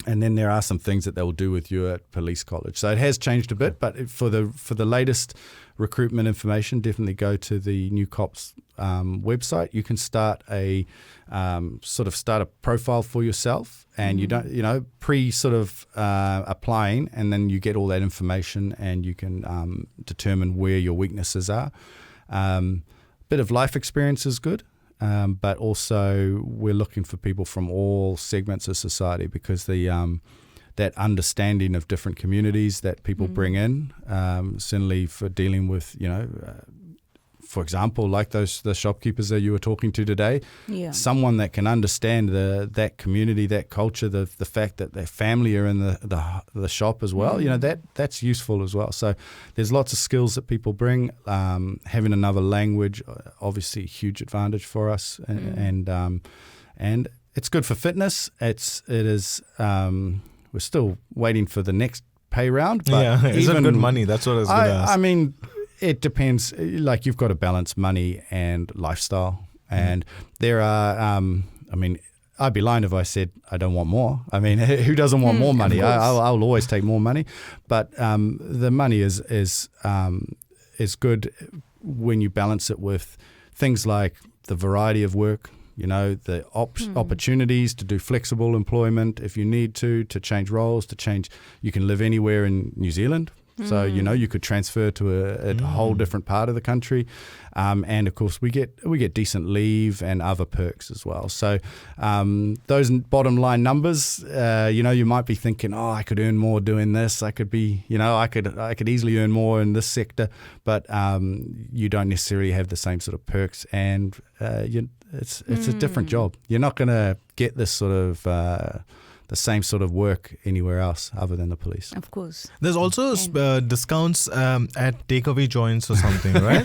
Speaker 3: And then there are some things that they'll do with you at police college. So it has changed a bit, but for the latest recruitment information, definitely go to the New Cops website. You can start a profile for yourself, and you don't applying, and then you get all that information, and you can determine where your weaknesses are. Bit of life experience is good. But also we're looking for people from all segments of society, because that understanding of different communities that people bring in, certainly for dealing with, for example, like the shopkeepers that you were talking to today, someone that can understand that community, that culture, the fact that their family are in the shop as well, that's useful as well. So there's lots of skills that people bring. Having another language, obviously a huge advantage for us, and it's good for fitness. It is. We're still waiting for the next pay round, but
Speaker 1: it's good money. That's what I was going to ask.
Speaker 3: I mean, it depends. Like, you've got to balance money and lifestyle. And there are, I'd be lying if I said I don't want more. I mean, who doesn't want more money? I'll always take more money. But the money is good when you balance it with things like the variety of work, the opportunities to do flexible employment if you need to change roles, you can live anywhere in New Zealand. So, you could transfer to a whole different part of the country. And of course we get decent leave and other perks as well. So, those bottom line numbers, you might be thinking, I could earn more doing this. I could be, I could easily earn more in this sector, but, you don't necessarily have the same sort of perks, and, it's a different job. You're not going to get this sort of, the same sort of work anywhere else other than the police.
Speaker 2: Of course.
Speaker 1: There's also discounts at takeaway joints or something, right?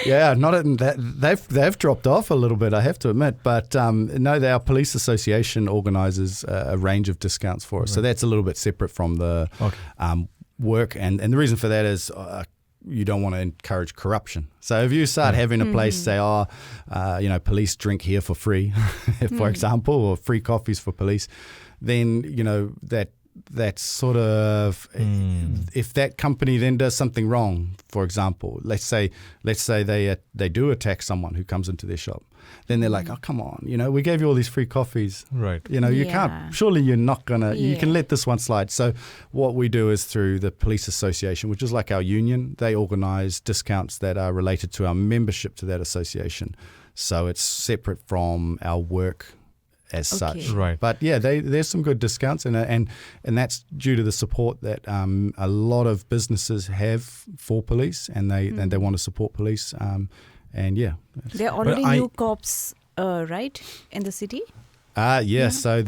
Speaker 3: Yeah, not at that. They've dropped off a little bit, I have to admit. But no, our police association organises a range of discounts for us. Right. So that's a little bit separate from the work. And the reason for that is you don't want to encourage corruption. So if you start having a place say, police drink here for free, for example, or free coffees for police, then, that sort of, if that company then does something wrong, for example, let's say they do attack someone who comes into their shop, then they're like, oh, come on, we gave you all these free coffees.
Speaker 1: Right.
Speaker 3: You can't, surely you're not going to, you can let this one slide. So what we do is through the police association, which is like our union, they organise discounts that are related to our membership to that association. So it's separate from our work as such.
Speaker 1: Right.
Speaker 3: But yeah, there's some good discounts, and that's due to the support that a lot of businesses have for police, and they want to support police. And yeah,
Speaker 2: there are already new cops, right, in the city.
Speaker 3: So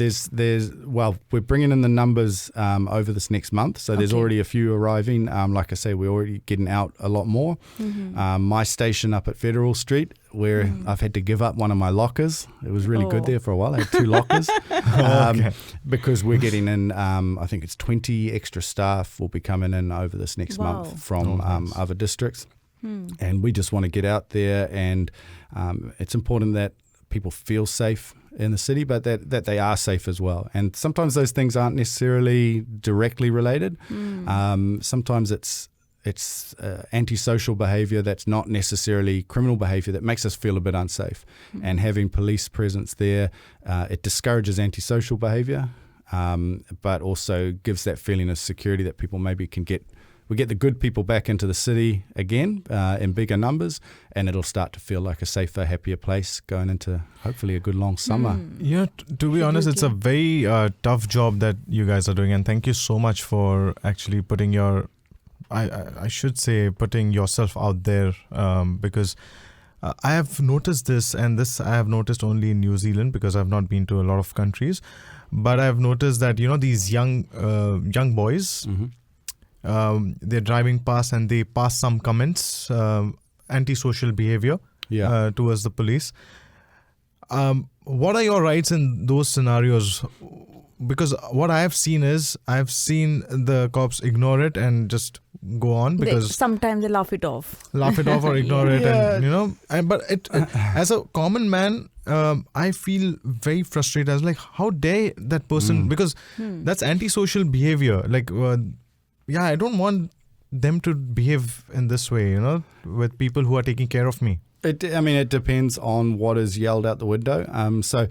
Speaker 3: well, we're bringing in the numbers over this next month. So there's already a few arriving. Like I say, we're already getting out a lot more. My station up at Federal Street, where I've had to give up one of my lockers. It was really good there for a while. I had 2 lockers because we're getting in, I think it's 20 extra staff will be coming in over this next month from other districts. And we just want to get out there, and it's important that people feel safe in the city, but that they are safe as well. And sometimes those things aren't necessarily directly related. Sometimes it's antisocial behaviour that's not necessarily criminal behaviour that makes us feel a bit unsafe. And having police presence there, it discourages antisocial behaviour, but also gives that feeling of security that people maybe can get. We get the good people back into the city again in bigger numbers, and it'll start to feel like a safer, happier place going into hopefully a good long summer.
Speaker 1: Yeah, to be honest, it's a very tough job that you guys are doing, and thank you so much for actually putting I should say putting yourself out there, because I have noticed this, and this I have noticed only in New Zealand because I've not been to a lot of countries, but I've noticed that these young boys. They're driving past and they pass some comments, antisocial behavior towards the police. What are your rights in those scenarios? Because what I have seen is the cops ignore it and just go on, because
Speaker 2: sometimes they laugh it off
Speaker 1: or ignore it, and but as a common man, I feel very frustrated. I was like, how dare that person? Because that's antisocial behavior. Like. I don't want them to behave in this way, with people who are taking care of me.
Speaker 3: It depends on what is yelled out the window. So,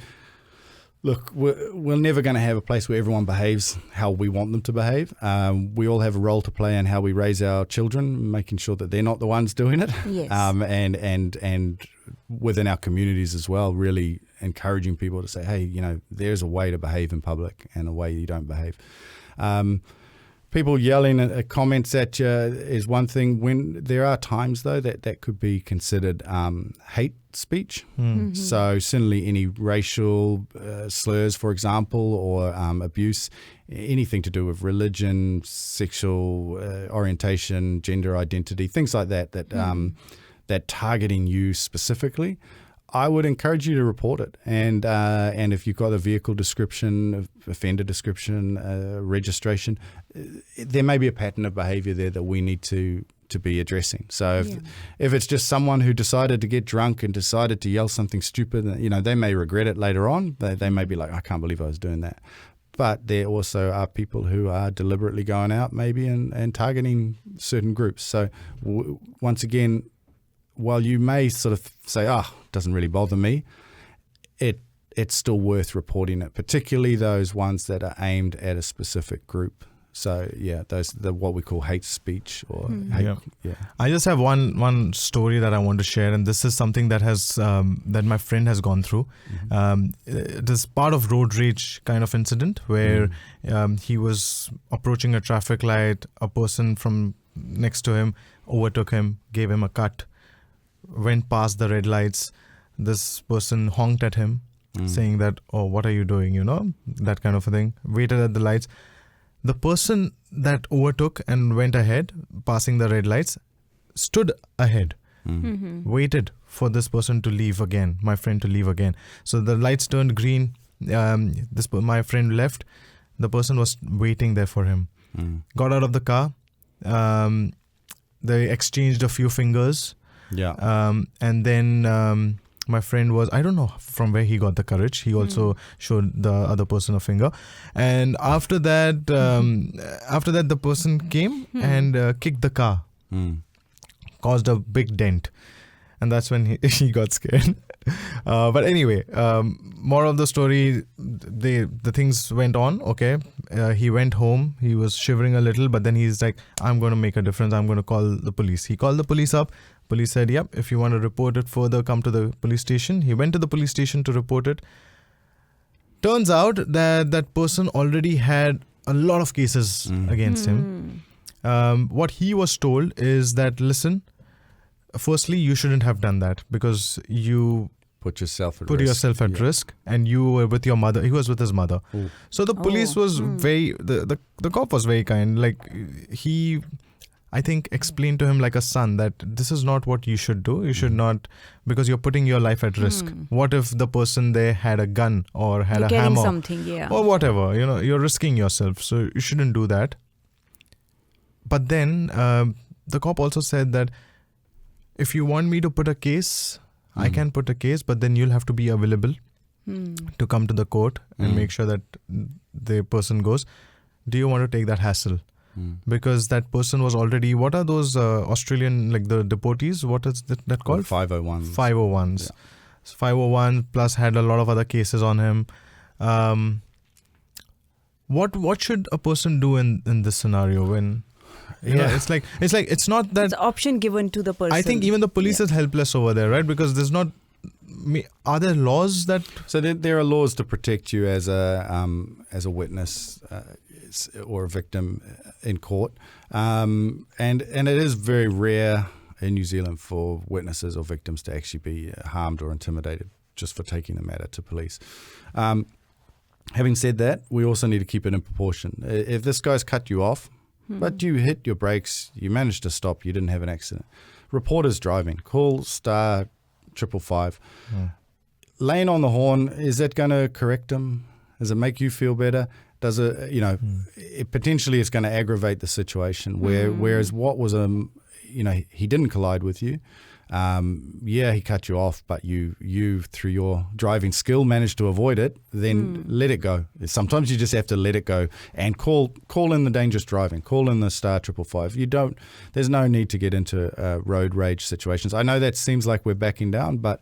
Speaker 3: look, we're never going to have a place where everyone behaves how we want them to behave. We all have a role to play in how we raise our children, making sure that they're not the ones doing it.
Speaker 2: Yes.
Speaker 3: And within our communities as well, really encouraging people to say, hey, there's a way to behave in public and a way you don't behave. People yelling at comments at you is one thing. When there are times, though, that could be considered hate speech. So certainly any racial slurs, for example, or abuse, anything to do with religion, sexual orientation, gender identity, things like that targeting you specifically, I would encourage you to report it. And if you've got a vehicle description, offender description, registration, there may be a pattern of behaviour there that we need to be addressing. So if it's just someone who decided to get drunk and decided to yell something stupid, they may regret it later on. They may be like, I can't believe I was doing that. But there also are people who are deliberately going out maybe and targeting certain groups. So once again, while you may sort of say, doesn't really bother me, it's still worth reporting it, particularly those ones that are aimed at a specific group. So those what we call hate speech or hate. Yeah.
Speaker 1: I just have one story that I want to share, and this is something that has that my friend has gone through. It is part of road rage kind of incident where he was approaching a traffic light. A person from next to him overtook him, gave him a cut. Went past the red lights. This person honked at him, saying that, oh, what are you doing? That kind of a thing. Waited at the lights. The person that overtook and went ahead, passing the red lights, stood ahead, waited for this person to leave again, my friend to leave again. So the lights turned green. My friend left. The person was waiting there for him. Got out of the car. They exchanged a few fingers. And then my friend was, I don't know from where he got the courage. He also showed the other person a finger. And after that, the person came and kicked the car, caused a big dent. And that's when he got scared. But anyway, more of the story, the things went on. Okay. He went home. He was shivering a little, but then he's like, I'm going to make a difference. I'm going to call the police. He called the police up. Police said, yep, if you want to report it further, come to the police station. He went to the police station to report it. Turns out that person already had a lot of cases against him. What he was told is that, listen, firstly, you shouldn't have done that because you
Speaker 3: Put yourself at
Speaker 1: put
Speaker 3: risk.
Speaker 1: yourself at
Speaker 3: Yeah.
Speaker 1: risk, and you were with your mother. He was with his mother.
Speaker 3: Ooh.
Speaker 1: So the police was very, the cop was very kind. Like he, I think, explained to him like a son that this is not what you should do. You should not, because you're putting your life at risk. What if the person there had a gun or had
Speaker 2: You're
Speaker 1: a
Speaker 2: getting
Speaker 1: hammer
Speaker 2: something, yeah.
Speaker 1: or whatever? You know, you're risking yourself, so you shouldn't do that. But then the cop also said that if you want me to put a case, I can put a case, but then you'll have to be available to come to the court and make sure that the person goes. Do you want to take that hassle? Because that person was already, what are those Australian, like the deportees? What is that called?
Speaker 3: 501.
Speaker 1: 501s.
Speaker 3: Yeah.
Speaker 1: So 501 plus had a lot of other cases on him. What should a person do in this scenario when you know, it's like it's not that
Speaker 2: It's an option given to the person.
Speaker 1: I think even the police is helpless over there, right? Because there's not. Are there laws that?
Speaker 3: So there are laws to protect you as a witness or a victim in court, and it is very rare in New Zealand for witnesses or victims to actually be harmed or intimidated just for taking the matter to police. Having said that, we also need to keep it in proportion. If this guy's cut you off, but you hit your brakes, you managed to stop, you didn't have an accident. Reporters driving, call star 555. Laying on the horn, is that going to correct him? Does it make you feel better? Does it, it potentially it's going to aggravate the situation. Whereas what was he didn't collide with you. He cut you off, but you through your driving skill managed to avoid it. Then let it go. Sometimes you just have to let it go and call in the dangerous driving. Call in the star 555. There's no need to get into road rage situations. I know that seems like we're backing down, but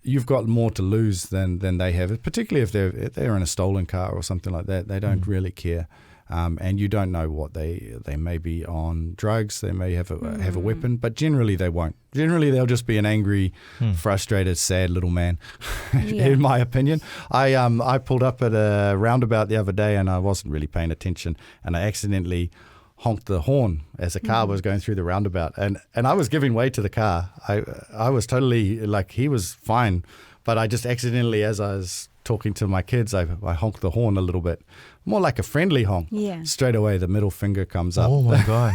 Speaker 3: you've got more to lose than they have. Particularly if they're in a stolen car or something like that. They don't really care. And you don't know what they may be on drugs. They may have a weapon, but generally they won't. Generally they'll just be an angry, frustrated, sad little man. In my opinion, I pulled up at a roundabout the other day and I wasn't really paying attention, and I accidentally honked the horn as a car was going through the roundabout, and I was giving way to the car. I was totally like, he was fine, but I just accidentally, as I was talking to my kids, I honked the horn a little bit. More like a friendly honk.
Speaker 2: Yeah.
Speaker 3: Straight away, the middle finger comes up.
Speaker 1: Oh my God.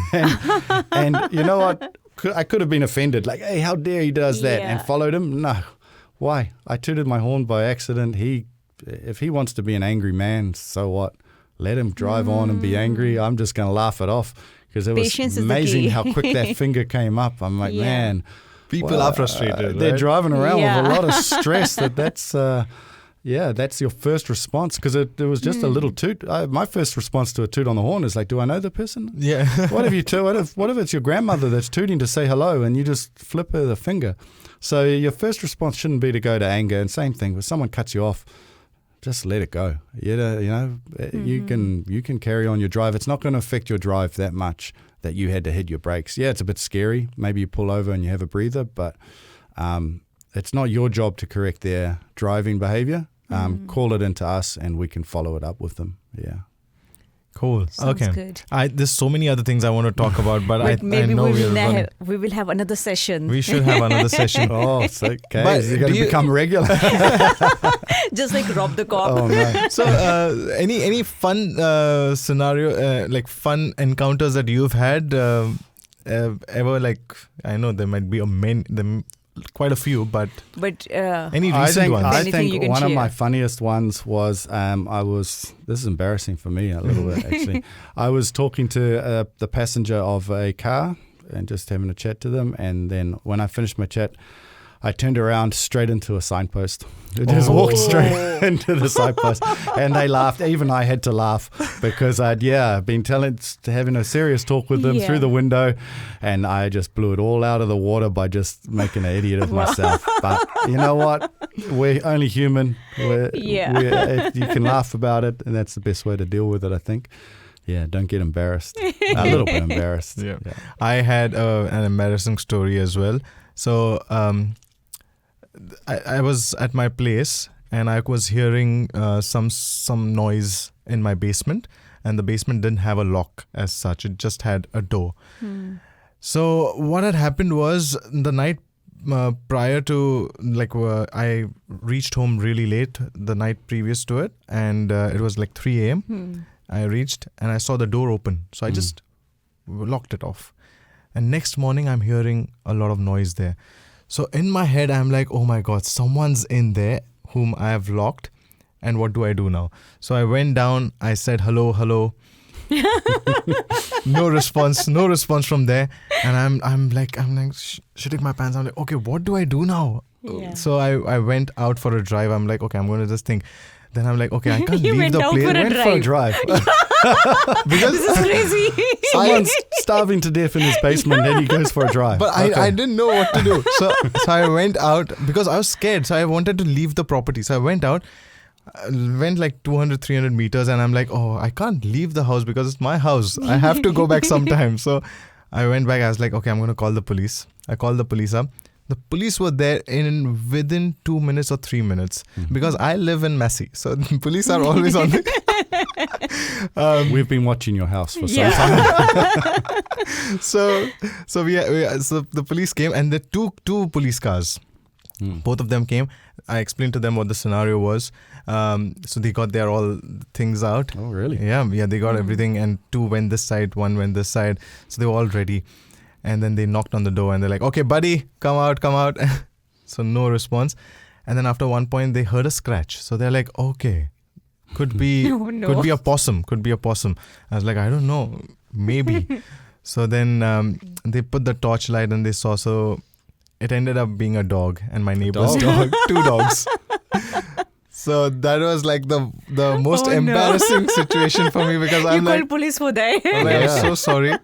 Speaker 3: and you know what? I could have been offended. Like, hey, how dare he does that? And followed him? No. Why? I tooted my horn by accident. If he wants to be an angry man, so what? Let him drive on and be angry. I'm just going to laugh it off, because it was amazing how quick that finger came up. I'm like, man.
Speaker 1: People are frustrated.
Speaker 3: They're
Speaker 1: right?
Speaker 3: driving around with a lot of stress. That's your first response, because it was just a little toot. My first response to a toot on the horn is like, do I know the person?
Speaker 1: Yeah.
Speaker 3: What if it's your grandmother that's tooting to say hello and you just flip her the finger? So your first response shouldn't be to go to anger. And same thing, when someone cuts you off, just let it go. You can carry on your drive. It's not going to affect your drive that much that you had to hit your brakes. Yeah, it's a bit scary. Maybe you pull over and you have a breather, but it's not your job to correct their driving behavior. Call it into us and we can follow it up with them. Yeah.
Speaker 1: Cool.
Speaker 2: Sounds
Speaker 1: okay.
Speaker 2: good.
Speaker 1: There's so many other things I want to talk about, but I
Speaker 2: maybe
Speaker 1: know
Speaker 2: we will have another session.
Speaker 1: we should have another session.
Speaker 3: Oh, it's okay.
Speaker 1: But
Speaker 3: You're going to become regular.
Speaker 2: Just like Rob the cop.
Speaker 3: Oh, no.
Speaker 1: So, any fun scenario, like fun encounters that you've had ever? Like, I know there might be quite a few, but any recent ones?
Speaker 3: I
Speaker 2: Anything you
Speaker 3: think
Speaker 2: can
Speaker 3: one of
Speaker 2: share.
Speaker 3: my funniest ones was this is embarrassing for me a little bit actually. I was talking to the passenger of a car and just having a chat to them, and then when I finished my chat, I turned around straight into a signpost. I just walked straight into the signpost, and they laughed. Even I had to laugh because I'd been having a serious talk with them through the window, and I just blew it all out of the water by just making an idiot of myself. But you know what? We're only human. You can laugh about it, and that's the best way to deal with it, I think. Yeah, don't get embarrassed. A little bit embarrassed.
Speaker 1: Yeah. I had an embarrassing story as well. So I was at my place and I was hearing some noise in my basement, and the basement didn't have a lock as such. It just had a door. So what had happened was the night prior to I reached home really late the night previous to it, and it was like 3 a.m. I reached and I saw the door open, so I just locked it off. And next morning I'm hearing a lot of noise there. So in my head I'm like, oh my god, someone's in there whom I have locked, and what do I do now? So I went down, I said hello. No response from there, and I'm like shitting my pants. I'm like, okay, what do I do now?
Speaker 2: Yeah.
Speaker 1: So I went out for a drive. I'm like, okay, I'm going to just think. Then I'm like, okay, I can't
Speaker 2: You
Speaker 1: leave
Speaker 2: went
Speaker 1: the
Speaker 2: out
Speaker 1: place.
Speaker 2: for a
Speaker 3: Went for a drive.
Speaker 1: Because
Speaker 2: This is crazy.
Speaker 3: Someone's starving to death in his basement, and he goes for a drive.
Speaker 1: But I didn't know what to do. So I went out because I was scared. So I wanted to leave the property. So I went out, went like 200, 300 meters, and I'm like, oh, I can't leave the house because it's my house. I have to go back sometime. So I went back. I was like, okay, I'm going to call the police. I called the police up. The police were there within 2 minutes or 3 minutes because I live in Massey. So the police are always on
Speaker 3: We've been watching your house for some
Speaker 2: Yeah.
Speaker 3: time.
Speaker 1: So the police came, and the two police cars. Both of them came. I explained to them what the scenario was. So they got their all things out.
Speaker 3: Oh, really?
Speaker 1: Yeah, they got everything, and two went this side, one went this side. So they were all ready. And then they knocked on the door and they're like, okay, buddy, come out. So no response. And then after one point, they heard a scratch. So they're like, okay, could be
Speaker 2: Oh, no.
Speaker 1: could be a possum. I was like, I don't know, maybe. So then they put the torchlight and they saw. So it ended up being a dog and my neighbor's dog. 2 dogs. So that was like the most
Speaker 2: Oh, no.
Speaker 1: embarrassing situation for me because
Speaker 2: You
Speaker 1: I'm like,
Speaker 2: called police for that.
Speaker 1: I'm so sorry.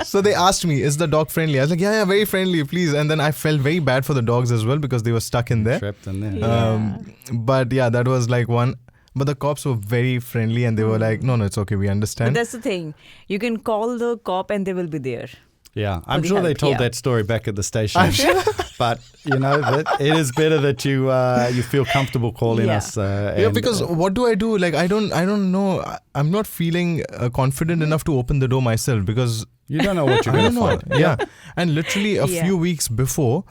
Speaker 1: So they asked me, is the dog friendly? I was like, yeah, very friendly, please. And then I felt very bad for the dogs as well because they were stuck in there.
Speaker 3: Trapped in there.
Speaker 2: Yeah.
Speaker 1: But yeah, that was like one. But the cops were very friendly and they were like, no, it's okay, we
Speaker 2: But
Speaker 1: understand.
Speaker 2: that's the thing. You can call the cop and they will be there.
Speaker 3: Yeah, I'm
Speaker 2: the
Speaker 3: sure they
Speaker 2: help,
Speaker 3: told
Speaker 2: yeah.
Speaker 3: that story back at the station.
Speaker 1: I'm sure.
Speaker 3: But that it is better that you feel comfortable calling
Speaker 2: Yeah.
Speaker 3: us.
Speaker 1: Yeah, because what do I do? Like, I don't know. I'm not feeling confident enough to open the door myself because
Speaker 3: you don't know what you're
Speaker 1: I
Speaker 3: going
Speaker 1: don't
Speaker 3: to
Speaker 1: know.
Speaker 3: find.
Speaker 1: Yeah. And literally a
Speaker 2: Yeah.
Speaker 1: few weeks before,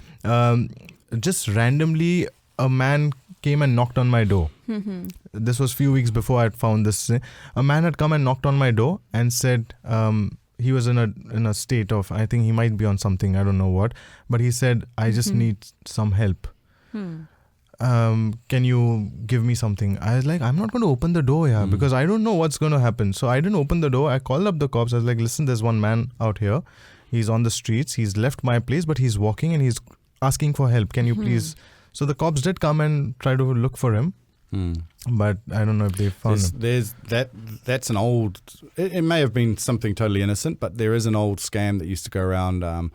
Speaker 1: just randomly a man came and knocked on my door. This was few weeks before I had found this. A man had come and knocked on my door and said he was in a state of, I think he might be on something, I don't know what, but he said, I just need some help. Can you give me something? I was like, I'm not going to open the door here because I don't know what's going to happen. So I didn't open the door. I called up the cops. I was like, listen, there's one man out here. He's on the streets. He's left my place, but he's walking and he's asking for help. Can you please? So the cops did come and try to look for him. But I don't know if they found him.
Speaker 3: There's that's an old. It may have been something totally innocent, but there is an old scam that used to go around. You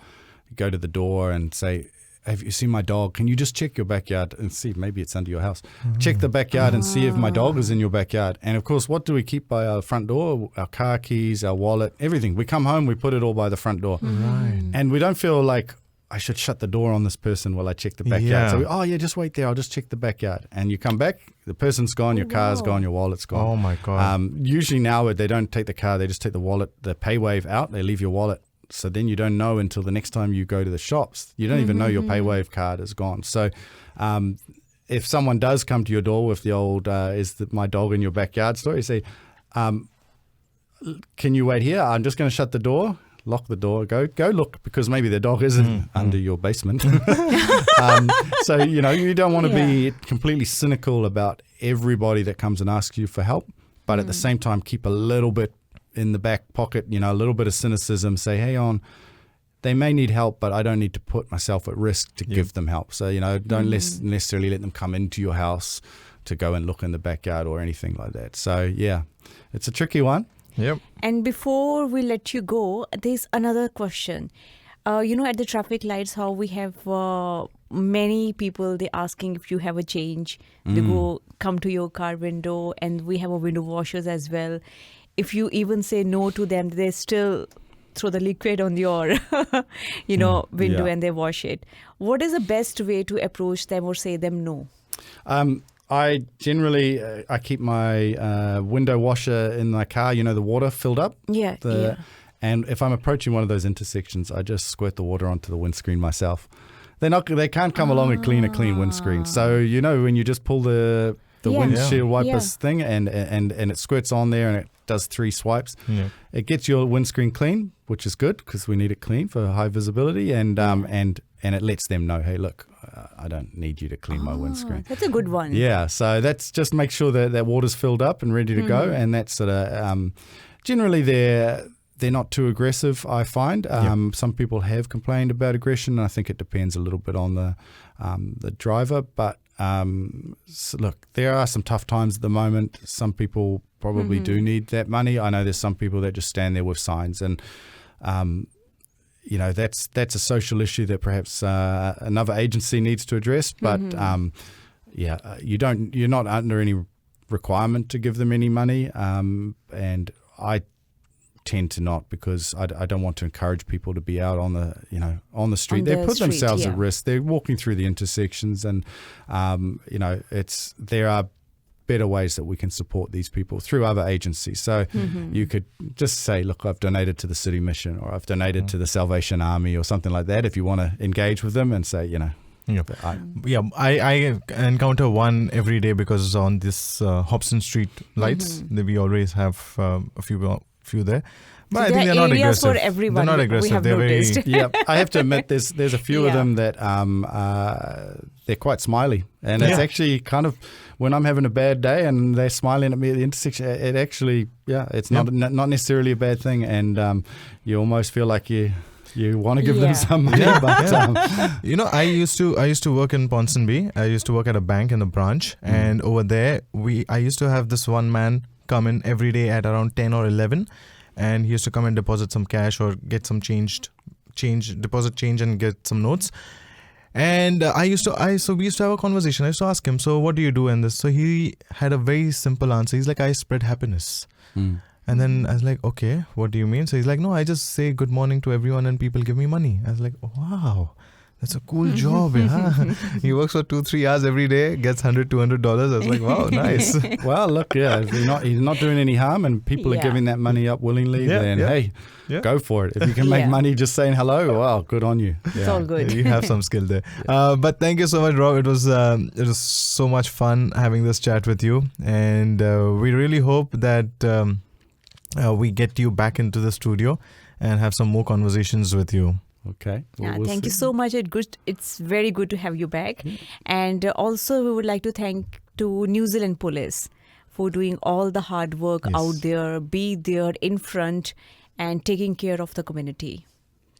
Speaker 3: go to the door and say, "Have you seen my dog? Can you just check your backyard and see? Maybe it's under your house. Check the backyard and see if my dog is in your backyard." And of course, what do we keep by our front door? Our car keys, our wallet, everything. We come home, we put it all by the front door,
Speaker 1: Right.
Speaker 3: and we don't feel like I should shut the door on this person while I check the backyard.
Speaker 1: Yeah.
Speaker 3: So just wait there. I'll just check the backyard. And you come back, the person's gone, your car's
Speaker 2: wow.
Speaker 3: gone, your wallet's gone.
Speaker 1: Oh my God.
Speaker 3: Usually now they don't take the car, they just take the wallet, the PayWave out, they leave your wallet. So then you don't know until the next time you go to the shops. You don't even know your PayWave card is gone. So if someone does come to your door with the old, my dog in your backyard story, you say, can you wait here? I'm just going to shut the door. Lock the door, go look, because maybe the dog isn't under your basement. So, you don't want to be completely cynical about everybody that comes and asks you for help, but at the same time, keep a little bit in the back pocket, a little bit of cynicism, say, hey, they may need help, but I don't need to put myself at risk to give them help. So, don't necessarily let them come into your house to go and look in the backyard or anything like that. So, yeah, it's a tricky one.
Speaker 1: Yep.
Speaker 2: And before we let you go, there's another question. At the traffic lights, how we have many people, they're asking if you have a change. They come to your car window, and we have a window washers as well. If you even say no to them, they still throw the liquid on your, window and they wash it. What is the best way to approach them or say them no?
Speaker 3: I generally I keep my window washer in my car, the water filled up.
Speaker 2: Yeah.
Speaker 3: And if I'm approaching one of those intersections, I just squirt the water onto the windscreen myself. They can't come along and clean a clean windscreen. So when you just pull the
Speaker 2: Yeah.
Speaker 3: windshield
Speaker 2: Yeah.
Speaker 3: wipers thing and it squirts on there and it does 3 swipes.
Speaker 1: Yeah.
Speaker 3: It gets your windscreen clean, which is good because we need it clean for high visibility, and it lets them know, hey, look, I don't need you to clean my windscreen.
Speaker 2: That's a good one.
Speaker 3: Yeah, so that's just make sure that water's filled up and ready to go, and that's sort of generally they're not too aggressive, I find. Some people have complained about aggression, and I think it depends a little bit on the driver. But so look, there are some tough times at the moment. Some people probably do need that money. I know there's some people that just stand there with signs, and that's a social issue that perhaps another agency needs to address. But you're not under any requirement to give them any money, and I tend to not, because I don't want to encourage people to be out on the street. They put themselves at risk. They're walking through the intersections, and there are better ways that we can support these people through other agencies. So you could just say, look, I've donated to the City Mission, or I've donated to the Salvation Army, or something like that, if you want to engage with them and say,
Speaker 1: I encounter one every day, because on this Hobson Street lights, we always have a few there. But I think they're not aggressive.
Speaker 2: For everyone.
Speaker 1: They're not aggressive. They're
Speaker 2: noticed.
Speaker 3: Yeah, I have to admit, there's a few of them that they're quite smiley, and it's actually kind of, when I'm having a bad day and they're smiling at me at the intersection, it actually, it's not necessarily a bad thing, and you almost feel like you want to give them some money. But
Speaker 1: I used to work in Ponsonby. I used to work at a bank in a branch, and over there I used to have this one man come in every day at around 10 or 11, and he used to come and deposit some cash or get some deposit change and get some notes. And we used to have a conversation. I used to ask him, so what do you do in this? So he had a very simple answer. He's like, I spread happiness. And then I was like, okay, what do you mean? So he's like, no, I just say good morning to everyone and people give me money. I was like, wow, that's a cool job. He works for 2-3 hours every day, gets $100-$200. I was like, wow, nice.
Speaker 3: Well, look, he's not doing any harm, and people are giving that money up willingly. Then go for it. If you can make money just saying hello, wow, good on you.
Speaker 2: It's all good.
Speaker 1: You have some skill there. But thank you so much, Rob. It was so much fun having this chat with you, and we really hope that we get you back into the studio and have some more conversations with you.
Speaker 3: Okay.
Speaker 2: Thank you so much. It's very good to have you back. And also we would like to thank to New Zealand Police for doing all the hard work out there, be there in front and taking care of the community.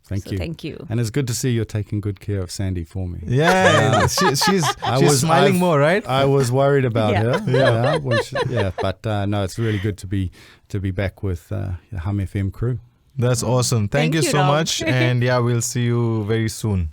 Speaker 3: Thank you.
Speaker 2: Thank you.
Speaker 3: And it's good to see you're taking good care of Sandy for me.
Speaker 1: Yeah, she's smiling more, right?
Speaker 3: I was worried about her. But no, it's really good to be back with the Hum FM crew.
Speaker 1: That's awesome. Thank you so
Speaker 2: Rob.
Speaker 1: much. And we'll see you very soon.